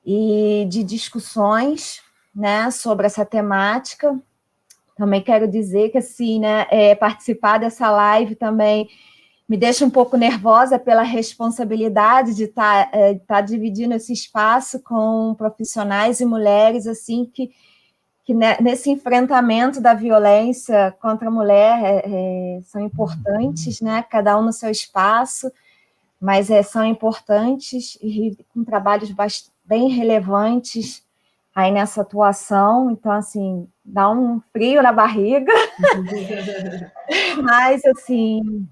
S5: e de discussões, né, sobre essa temática. Também quero dizer que, assim, né, participar dessa live também me deixa um pouco nervosa pela responsabilidade de estar dividindo esse espaço com profissionais e mulheres, assim, que nesse enfrentamento da violência contra a mulher são importantes, né, cada um no seu espaço, mas são importantes e com trabalhos bem relevantes aí nessa atuação. Então, assim, dá um frio na barriga. Mas, assim,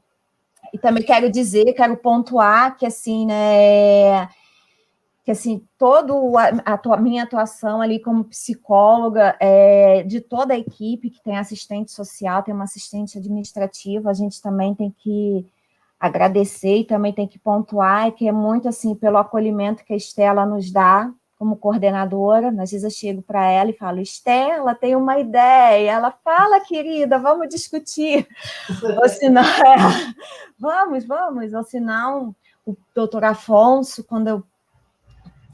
S5: e também quero pontuar que, assim, né, que, assim, toda a minha atuação ali como psicóloga, de toda a equipe que tem assistente social, tem uma assistente administrativa, a gente também tem que agradecer e também tem que pontuar que é muito, assim, pelo acolhimento que a Estela nos dá como coordenadora. Às vezes eu chego para ela e falo, Estela, tem uma ideia. Ela fala, querida, vamos discutir. Ou senão, vamos. Ou senão, o doutor Afonso, quando eu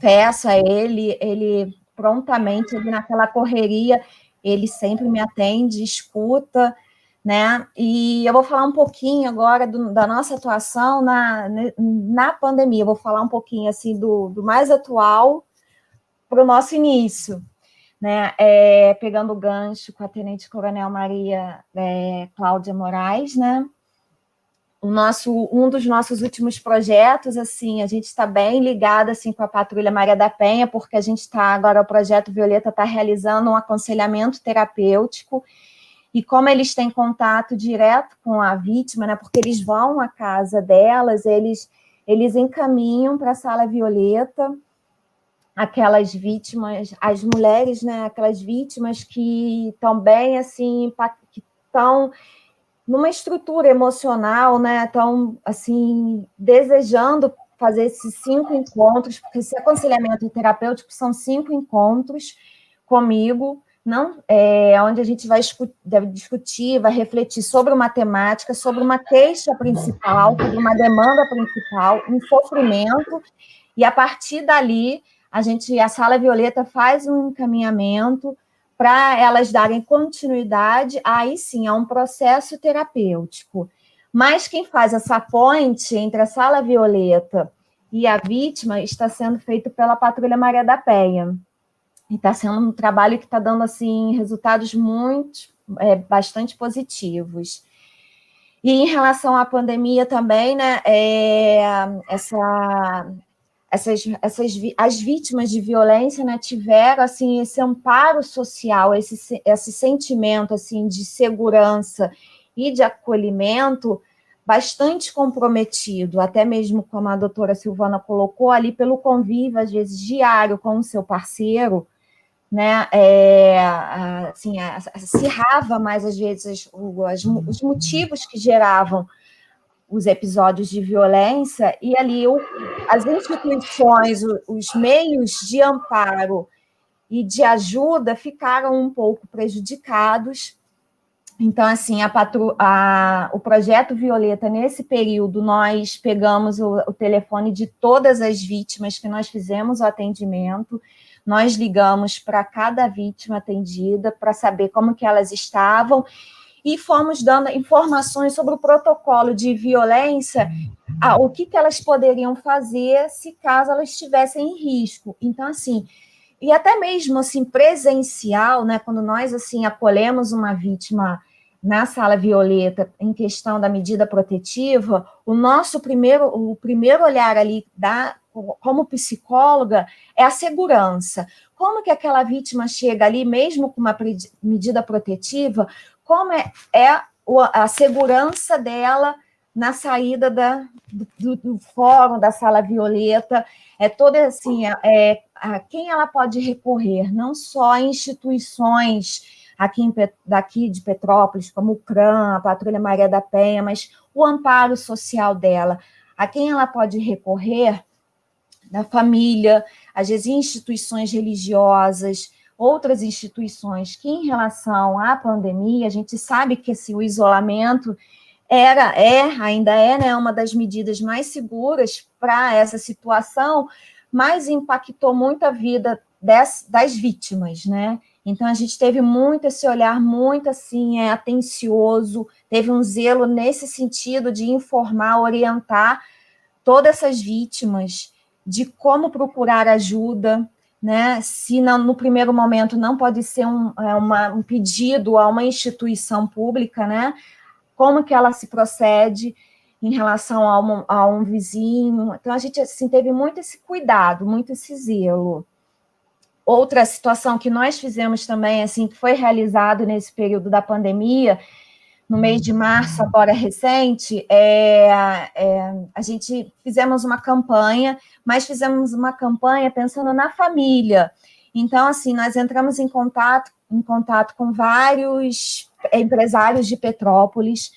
S5: peço a ele prontamente, ele naquela correria, ele sempre me atende, escuta, né? E eu vou falar um pouquinho agora da nossa atuação na pandemia. Eu vou falar um pouquinho assim do mais atual para o nosso início, né? Pegando o gancho com a Tenente Coronel Maria Cláudia Moraes, né? Um dos nossos últimos projetos, assim, a gente está bem ligado assim com a Patrulha Maria da Penha, porque a gente está agora, o Projeto Violeta está realizando um aconselhamento terapêutico. E como eles têm contato direto com a vítima, né, porque eles vão à casa delas, eles encaminham para a Sala Violeta aquelas vítimas, as mulheres, né, aquelas vítimas que estão bem, assim, que estão numa estrutura emocional, né, estão, assim, desejando fazer esses 5 encontros, porque esse aconselhamento terapêutico são 5 encontros comigo, não, onde a gente vai discutir, vai refletir sobre uma temática, sobre uma queixa principal, sobre uma demanda principal, um sofrimento, e a partir dali, a Sala Violeta faz um encaminhamento para elas darem continuidade, aí sim, a um processo terapêutico. Mas quem faz essa ponte entre a Sala Violeta e a vítima está sendo feito pela Patrulha Maria da Penha. E está sendo um trabalho que está dando assim, resultados bastante positivos. E em relação à pandemia também, né, as vítimas de violência, né, tiveram assim, esse amparo social, esse sentimento assim, de segurança e de acolhimento bastante comprometido, até mesmo como a doutora Silvana colocou ali, pelo convívio, às vezes, diário com o seu parceiro, né, assim, acirrava mais, às vezes, os motivos que geravam os episódios de violência, e ali as instituições, os meios de amparo e de ajuda ficaram um pouco prejudicados. Então, assim, o Projeto Violeta, nesse período, nós pegamos o telefone de todas as vítimas que nós fizemos o atendimento, nós ligamos para cada vítima atendida para saber como que elas estavam, e fomos dando informações sobre o protocolo de violência, o que elas poderiam fazer se caso elas estivessem em risco. Então, assim, e até mesmo assim, presencial, né, quando nós assim, acolhemos uma vítima na Sala Violeta em questão da medida protetiva, o primeiro olhar ali como psicóloga é a segurança. Como que aquela vítima chega ali, mesmo com uma medida protetiva, como é a segurança dela na saída do fórum da Sala Violeta, toda assim, a quem ela pode recorrer, não só a instituições daqui de Petrópolis, como o CRAM, a Patrulha Maria da Penha, mas o amparo social dela, a quem ela pode recorrer, da família, às vezes instituições religiosas, outras instituições que, em relação à pandemia, a gente sabe que assim, o isolamento ainda é, né, uma das medidas mais seguras para essa situação, mas impactou muito a vida das vítimas, né? Então, a gente teve muito esse olhar muito, assim, atencioso, teve um zelo nesse sentido de informar, orientar todas essas vítimas de como procurar ajuda, né? Se não, no primeiro momento não pode ser um pedido a uma instituição pública, né? Como que ela se procede em relação a um vizinho. Então, a gente assim, teve muito esse cuidado, muito esse zelo. Outra situação que nós fizemos também, assim, que foi realizado nesse período da pandemia, no mês de março, agora recente, a gente fizemos uma campanha, mas fizemos uma campanha pensando na família. Então, assim, nós entramos em contato com vários empresários de Petrópolis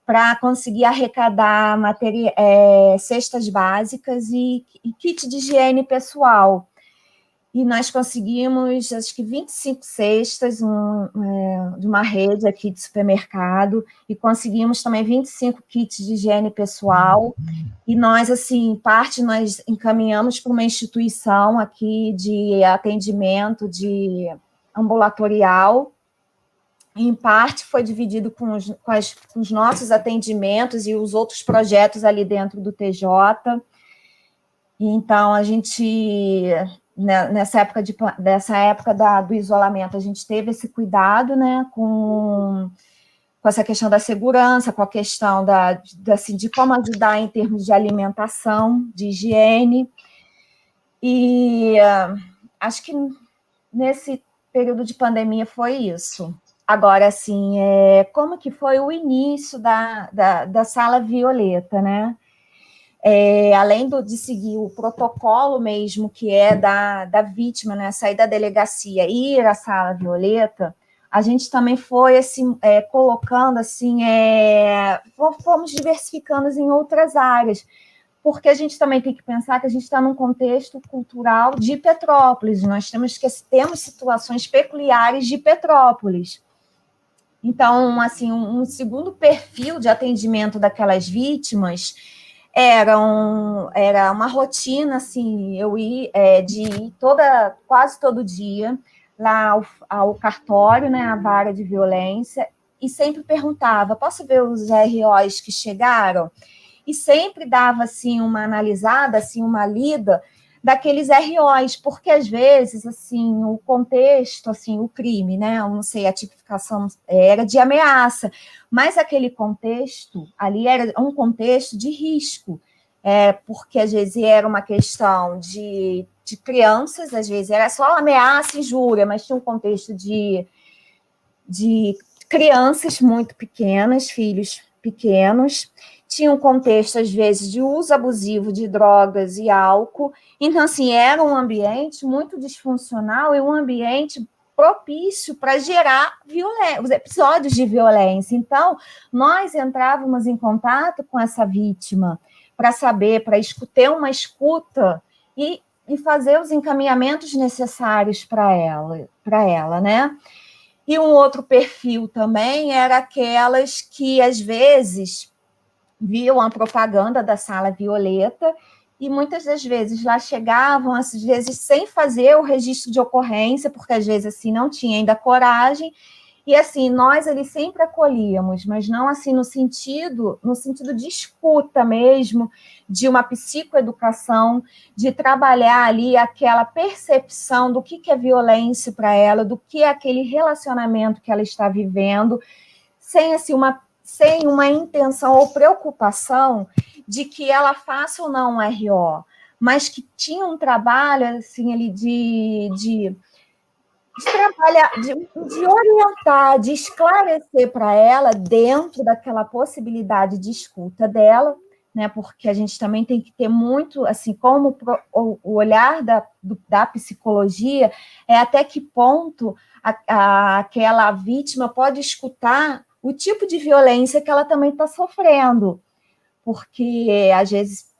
S5: para conseguir arrecadar cestas básicas e kit de higiene pessoal. E nós conseguimos, acho que 25 cestas de uma rede aqui de supermercado, e conseguimos também 25 kits de higiene pessoal. E nós, assim, parte nós encaminhamos para uma instituição aqui de atendimento ambulatorial. Em parte foi dividido com os nossos atendimentos e os outros projetos ali dentro do TJ. Então, a gente... Nessa época do isolamento, a gente teve esse cuidado, né, com essa questão da segurança, com a questão assim, de como ajudar em termos de alimentação, de higiene, e acho que nesse período de pandemia foi isso. Agora, assim, como que foi o início da Sala Violeta, né? Além de seguir o protocolo mesmo, que é da vítima, né, sair da delegacia e ir à Sala Violeta, a gente também foi assim, colocando assim, fomos diversificando em outras áreas, porque a gente também tem que pensar que a gente está num contexto cultural de Petrópolis, nós temos situações peculiares de Petrópolis. Então, assim, um segundo perfil de atendimento daquelas vítimas era uma rotina, assim, eu ir quase todo dia lá ao cartório, né, a vara de violência, e sempre perguntava, posso ver os ROs que chegaram? E sempre dava, assim, uma analisada, assim, uma lida daqueles ROs, porque, às vezes, assim, o contexto, assim, o crime, né, eu não sei, a tipificação era de ameaça, mas aquele contexto ali era um contexto de risco, porque, às vezes, era uma questão de crianças, às vezes era só ameaça e injúria, mas tinha um contexto de crianças muito pequenas, filhos pequenos, tinha um contexto, às vezes, de uso abusivo de drogas e álcool. Então, assim, era um ambiente muito disfuncional e um ambiente propício para gerar os episódios de violência. Então, nós entrávamos em contato com essa vítima para saber, para ter uma escuta e fazer os encaminhamentos necessários para ela, né? E um outro perfil também era aquelas que, às vezes, viam a propaganda da Sala Violeta e muitas das vezes lá chegavam, às vezes, sem fazer o registro de ocorrência, porque, às vezes, assim, não tinha ainda coragem, e, assim, nós ali sempre acolhíamos, mas não, assim, no sentido de escuta mesmo, de uma psicoeducação, de trabalhar ali aquela percepção do que é violência para ela, do que é aquele relacionamento que ela está vivendo, sem, assim, sem uma intenção ou preocupação de que ela faça ou não um RO, mas que tinha um trabalho, assim, ali de trabalhar, de orientar, de esclarecer para ela, dentro daquela possibilidade de escuta dela, né, porque a gente também tem que ter muito, assim, como o olhar da psicologia, até que ponto aquela vítima pode escutar o tipo de violência que ela também está sofrendo. porque, às vezes,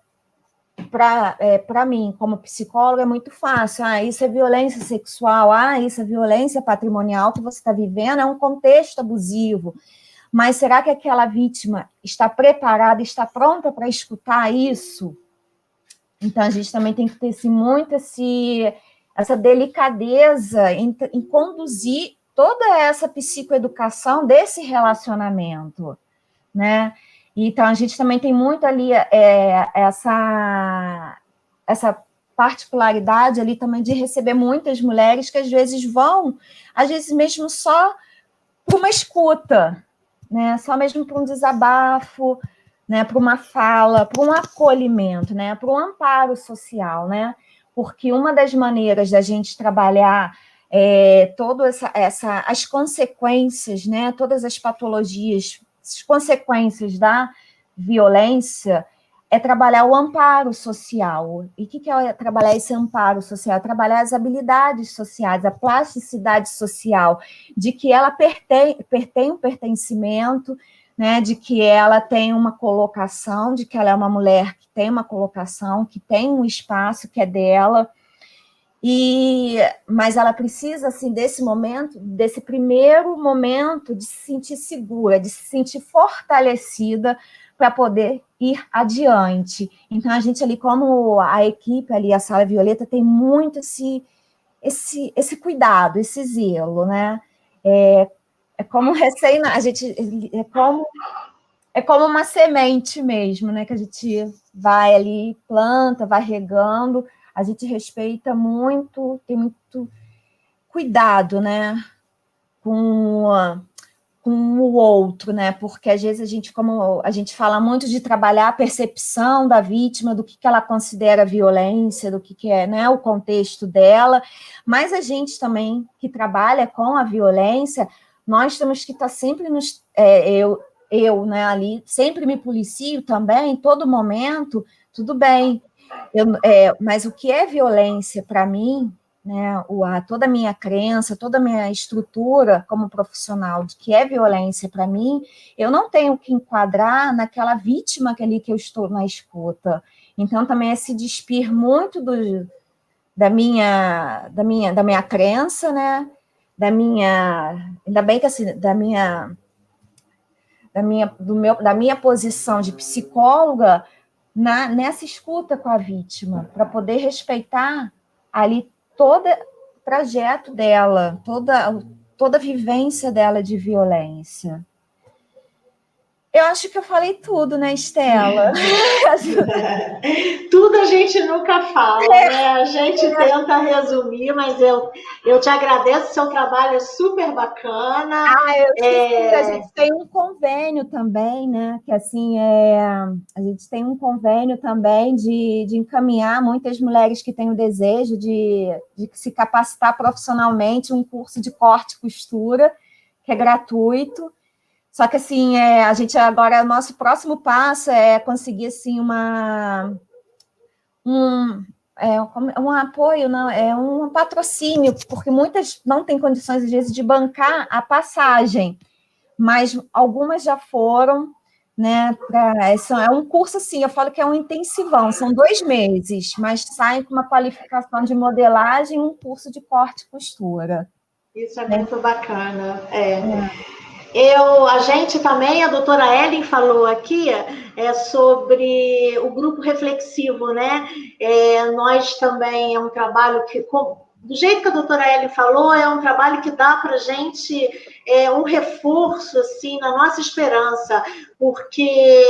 S5: para mim, como psicóloga, é muito fácil. Isso é violência sexual, isso é violência patrimonial que você está vivendo, é um contexto abusivo. Mas será que aquela vítima está preparada, está pronta para escutar isso? Então, a gente também tem que ter muito essa delicadeza em conduzir toda essa psicoeducação desse relacionamento, né? Então, a gente também tem muito ali essa particularidade ali também de receber muitas mulheres que às vezes mesmo só para uma escuta, né? Só mesmo para um desabafo, né? Para uma fala, para um acolhimento, né? Para um amparo social, né? Porque uma das maneiras da gente trabalhar todas as consequências, né? Todas as patologias, as consequências da violência, é trabalhar o amparo social. E o que é trabalhar esse amparo social? É trabalhar as habilidades sociais, a plasticidade social, de que ela tem um pertencimento, né, de que ela tem uma colocação, de que ela é uma mulher que tem uma colocação, que tem um espaço que é dela, mas ela precisa, assim, desse primeiro momento de se sentir segura, de se sentir fortalecida para poder ir adiante. Então, a gente ali, como a equipe ali, a Sala Violeta, tem muito esse cuidado, esse zelo, né? É como é como uma semente mesmo, né? Que a gente vai ali, planta, vai regando, a gente respeita muito, tem muito cuidado, né? Com o outro, né? Porque às vezes como a gente fala muito de trabalhar a percepção da vítima, do que ela considera violência, do que é, né, o contexto dela, mas a gente também que trabalha com a violência, nós temos que estar sempre eu, né, ali, sempre me policio também, em todo momento, tudo bem, mas o que é violência para mim, né, toda a minha crença, toda a minha estrutura como profissional de que é violência para mim, eu não tenho que enquadrar naquela vítima ali que eu estou na escuta. Então, também é se despir muito da minha crença, né, ainda bem que assim, da minha posição de psicóloga nessa escuta com a vítima, para poder respeitar ali todo o trajeto dela, toda a vivência dela de violência. Eu acho que eu falei tudo, né, Estela?
S1: Tudo a gente nunca fala, né? A gente tenta resumir, mas eu te agradeço, seu trabalho é super bacana.
S5: A gente tem um convênio também, né? Que assim, a gente tem um convênio também de encaminhar muitas mulheres que têm o desejo de se capacitar profissionalmente, um curso de corte e costura, que é gratuito. Só que, assim, a gente agora, o nosso próximo passo é conseguir, assim, um apoio, não, um patrocínio, porque muitas não têm condições, às vezes, de bancar a passagem, mas algumas já foram, né, é um curso, assim, eu falo que é um intensivão, são 2 meses, mas saem com uma qualificação de modelagem e um curso de corte e costura.
S1: Isso é muito bacana, A gente também, a doutora Ellen falou aqui, sobre o grupo reflexivo, né? Nós também é um trabalho que, do jeito que a doutora Ellen falou, é um trabalho que dá para a gente um reforço, assim, na nossa esperança, porque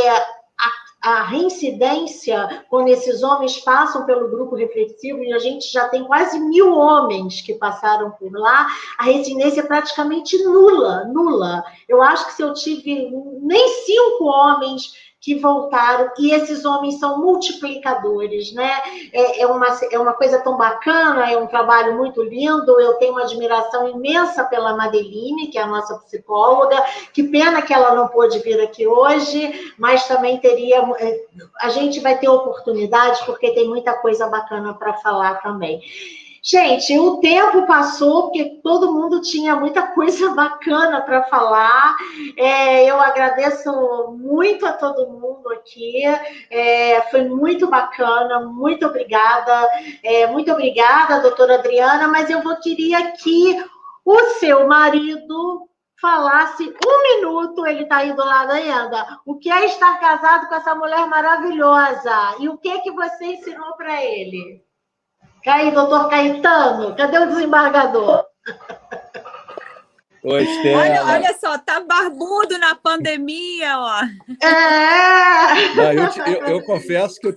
S1: a reincidência, quando esses homens passam pelo grupo reflexivo, e a gente já tem quase 1000 homens que passaram por lá, a reincidência é praticamente nula. Eu acho que se eu tive nem 5 homens que voltaram, e esses homens são multiplicadores, né? É uma coisa tão bacana, é um trabalho muito lindo, eu tenho uma admiração imensa pela Madeline, que é a nossa psicóloga, que pena que ela não pôde vir aqui hoje, mas também a gente vai ter oportunidades, porque tem muita coisa bacana para falar também. Gente, o tempo passou, porque todo mundo tinha muita coisa bacana para falar. Eu agradeço muito a todo mundo aqui. Foi muito bacana, muito obrigada. Muito obrigada, doutora Adriana, mas queria que o seu marido falasse um minuto, ele está aí do lado ainda, o que é estar casado com essa mulher maravilhosa e o que você ensinou para ele? Aí, doutor Caetano, cadê o desembargador?
S8: Oi, Estela.
S2: Olha só, tá barbudo na pandemia, ó.
S8: Não, eu confesso que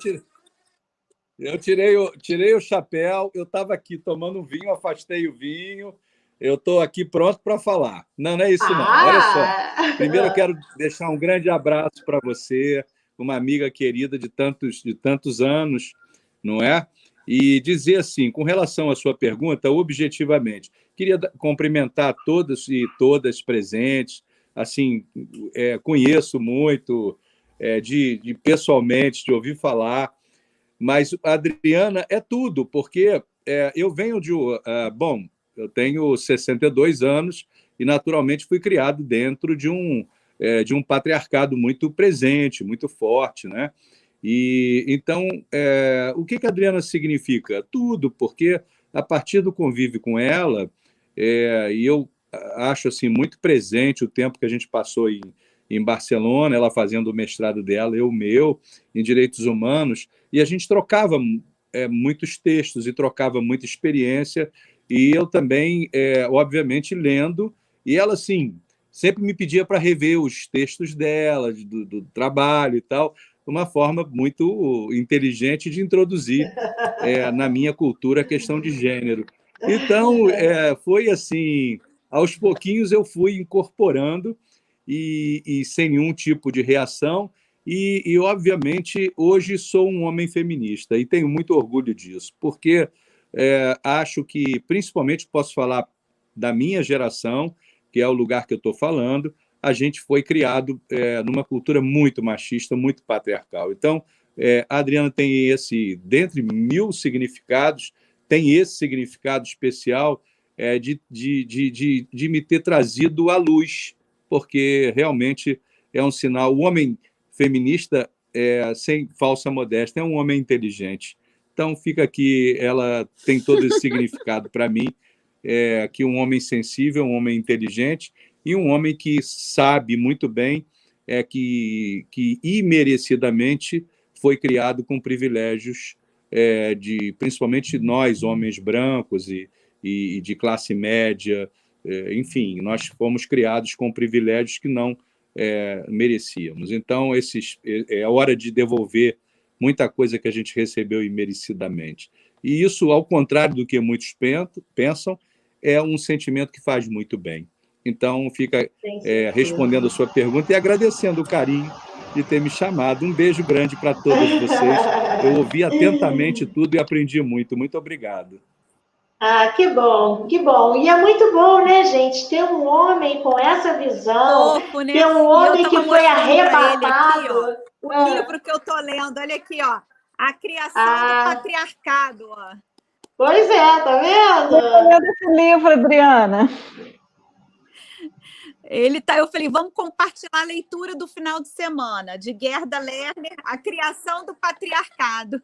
S8: eu tirei o chapéu, eu estava aqui tomando um vinho, afastei o vinho, eu estou aqui pronto para falar. Não é isso não. Olha só, primeiro eu quero deixar um grande abraço para você, uma amiga querida de tantos anos, não é? E dizer assim, com relação à sua pergunta, objetivamente, queria cumprimentar todos e todas presentes, assim, conheço muito, pessoalmente, de ouvir falar, mas a Adriana é tudo, porque eu venho bom, eu tenho 62 anos e, naturalmente, fui criado dentro de um patriarcado muito presente, muito forte, né? E então, o que a Adriana significa? Tudo, porque a partir do convívio com ela, e eu acho assim muito presente o tempo que a gente passou em Barcelona, ela fazendo o mestrado dela, eu o meu, em Direitos Humanos, e a gente trocava muitos textos e trocava muita experiência, e eu também, obviamente, lendo, e ela, assim, sempre me pedia para rever os textos dela, do trabalho e tal, uma forma muito inteligente de introduzir na minha cultura a questão de gênero. Então, foi assim, aos pouquinhos eu fui incorporando e sem nenhum tipo de reação, e, obviamente, hoje sou um homem feminista e tenho muito orgulho disso, porque acho que, principalmente, posso falar da minha geração, que é o lugar que eu estou falando, a gente foi criado numa cultura muito machista, muito patriarcal. Então, a Adriana tem dentre mil significados, tem esse significado especial de me ter trazido à luz, porque realmente é um sinal. O homem feminista, sem falsa modéstia, é um homem inteligente. Então, fica aqui, ela tem todo esse significado para mim, que um homem sensível, um homem inteligente, e um homem que sabe muito bem que imerecidamente foi criado com privilégios principalmente nós, homens brancos e de classe média, enfim, nós fomos criados com privilégios que não merecíamos. Então, é hora de devolver muita coisa que a gente recebeu imerecidamente. E isso, ao contrário do que muitos pensam, é um sentimento que faz muito bem. Então, fica respondendo a sua pergunta e agradecendo o carinho de ter me chamado. Um beijo grande para todos vocês. Eu ouvi atentamente tudo e aprendi muito. Muito obrigado.
S1: Ah, que bom, que bom. E é muito bom, né, gente, ter um homem com essa visão,
S2: Fofo, né?
S1: ter um homem que foi arrebatado.
S2: Aqui, ó, o livro que eu estou lendo, olha aqui, ó, A Criação do Patriarcado. Ó.
S1: Pois é, tá vendo?
S6: Eu estou lendo esse livro, Adriana.
S2: Eu falei, vamos compartilhar a leitura do final de semana, de Gerda Lerner, A Criação do Patriarcado.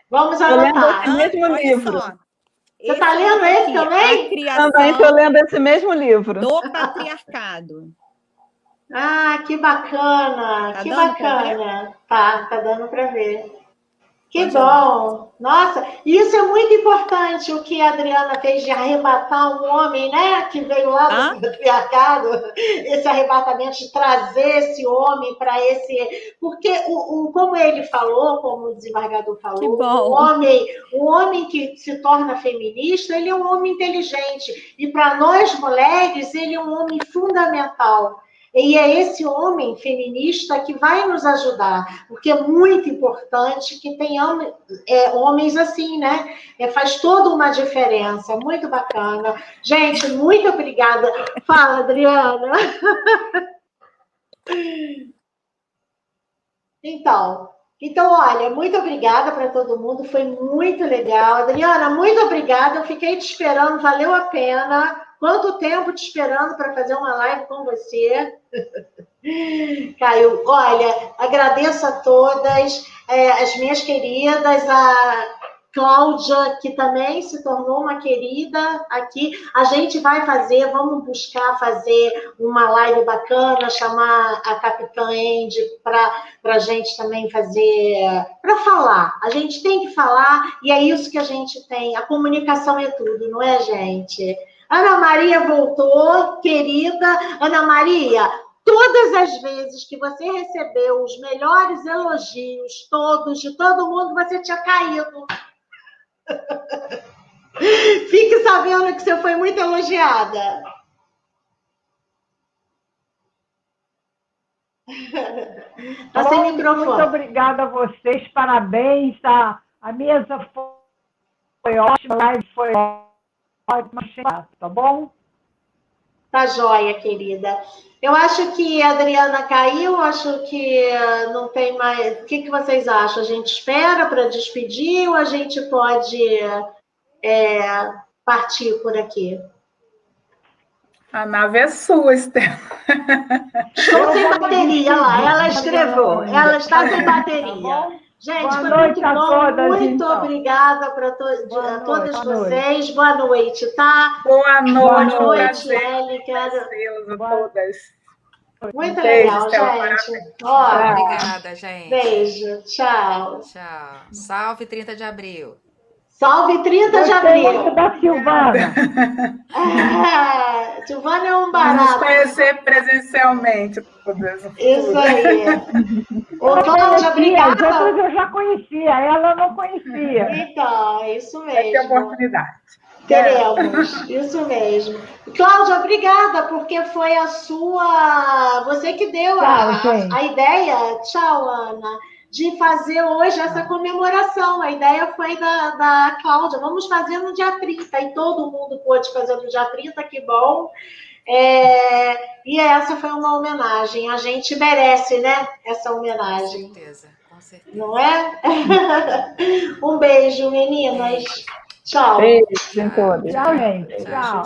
S1: Vamos anotar.
S6: Estou lendo esse mesmo livro.
S1: Só. Você está lendo esse também?
S6: Também estou lendo esse mesmo livro.
S2: Do patriarcado.
S1: Ah, que bacana,
S2: tá
S1: que bacana. Tá dando para ver. Que bom! Nossa, isso é muito importante, o que a Adriana fez de arrebatar um homem, né? Que veio lá do patriarcado, esse arrebatamento de trazer esse homem para esse... Porque, como ele falou, como o desembargador falou, o homem que se torna feminista, ele é um homem inteligente. E para nós, mulheres, ele é um homem fundamental. E é esse homem feminista que vai nos ajudar, porque é muito importante que tenhamos homens assim, né? Faz toda uma diferença, muito bacana. Gente, muito obrigada. Fala, Adriana. Então, Então, olha, muito obrigada para todo mundo, foi muito legal. Adriana, muito obrigada, eu fiquei te esperando, valeu a pena. Quanto tempo te esperando para fazer uma live com você? Caio, olha, agradeço a todas, as minhas queridas, a Cláudia, que também se tornou uma querida aqui. A gente vai fazer, vamos buscar fazer uma live bacana, chamar a Capitã Andy para a gente também fazer, para falar. A gente tem que falar e é isso que a gente tem. A comunicação é tudo, não é, gente? Ana Maria voltou, querida. Ana Maria, todas as vezes que você recebeu os melhores elogios, todos, de todo mundo, você tinha caído. Fique sabendo que você foi muito elogiada. Está sem microfone.
S3: Muito obrigada a vocês, parabéns. A mesa foi ótima, a live foi ótima, tá bom?
S1: Tá joia, querida. Eu acho que a Adriana caiu, acho que não tem mais. O que vocês acham? A gente espera para despedir ou a gente pode partir por aqui?
S4: A nave é sua, Estela.
S1: Estou sem bateria lá, ela escreveu. Ela está sem bateria. Gente, foi muito bom. Muito obrigada para todas vocês. Boa noite, tá?
S4: Boa noite.
S1: Boa noite, Eli.
S4: Todas.
S1: Muito legal, gente.
S7: Obrigada, gente.
S1: Beijo. Tchau.
S7: Tchau. Salve 30 de abril.
S1: Salve 30 de abril.
S3: Muito da Silvana.
S1: Silvana é um barato.
S4: Vamos conhecer presencialmente.
S1: Isso aí. Ô, Cláudia, obrigada.
S3: As outras eu já conhecia, ela não conhecia.
S1: Então, é isso mesmo.
S4: Vai ter oportunidade.
S1: Teremos, isso mesmo. Cláudia, obrigada, porque foi a sua... Você que deu a ideia, tchau, Ana, de fazer hoje essa comemoração. A ideia foi da Cláudia. Vamos fazer no dia 30, e todo mundo pôde fazer no dia 30, que bom. E essa foi uma homenagem. A gente merece, né? Essa homenagem.
S7: Com certeza, com certeza.
S1: Não é? Um beijo, meninas. Tchau.
S6: Beijo em todos.
S3: Tchau, gente. Tchau.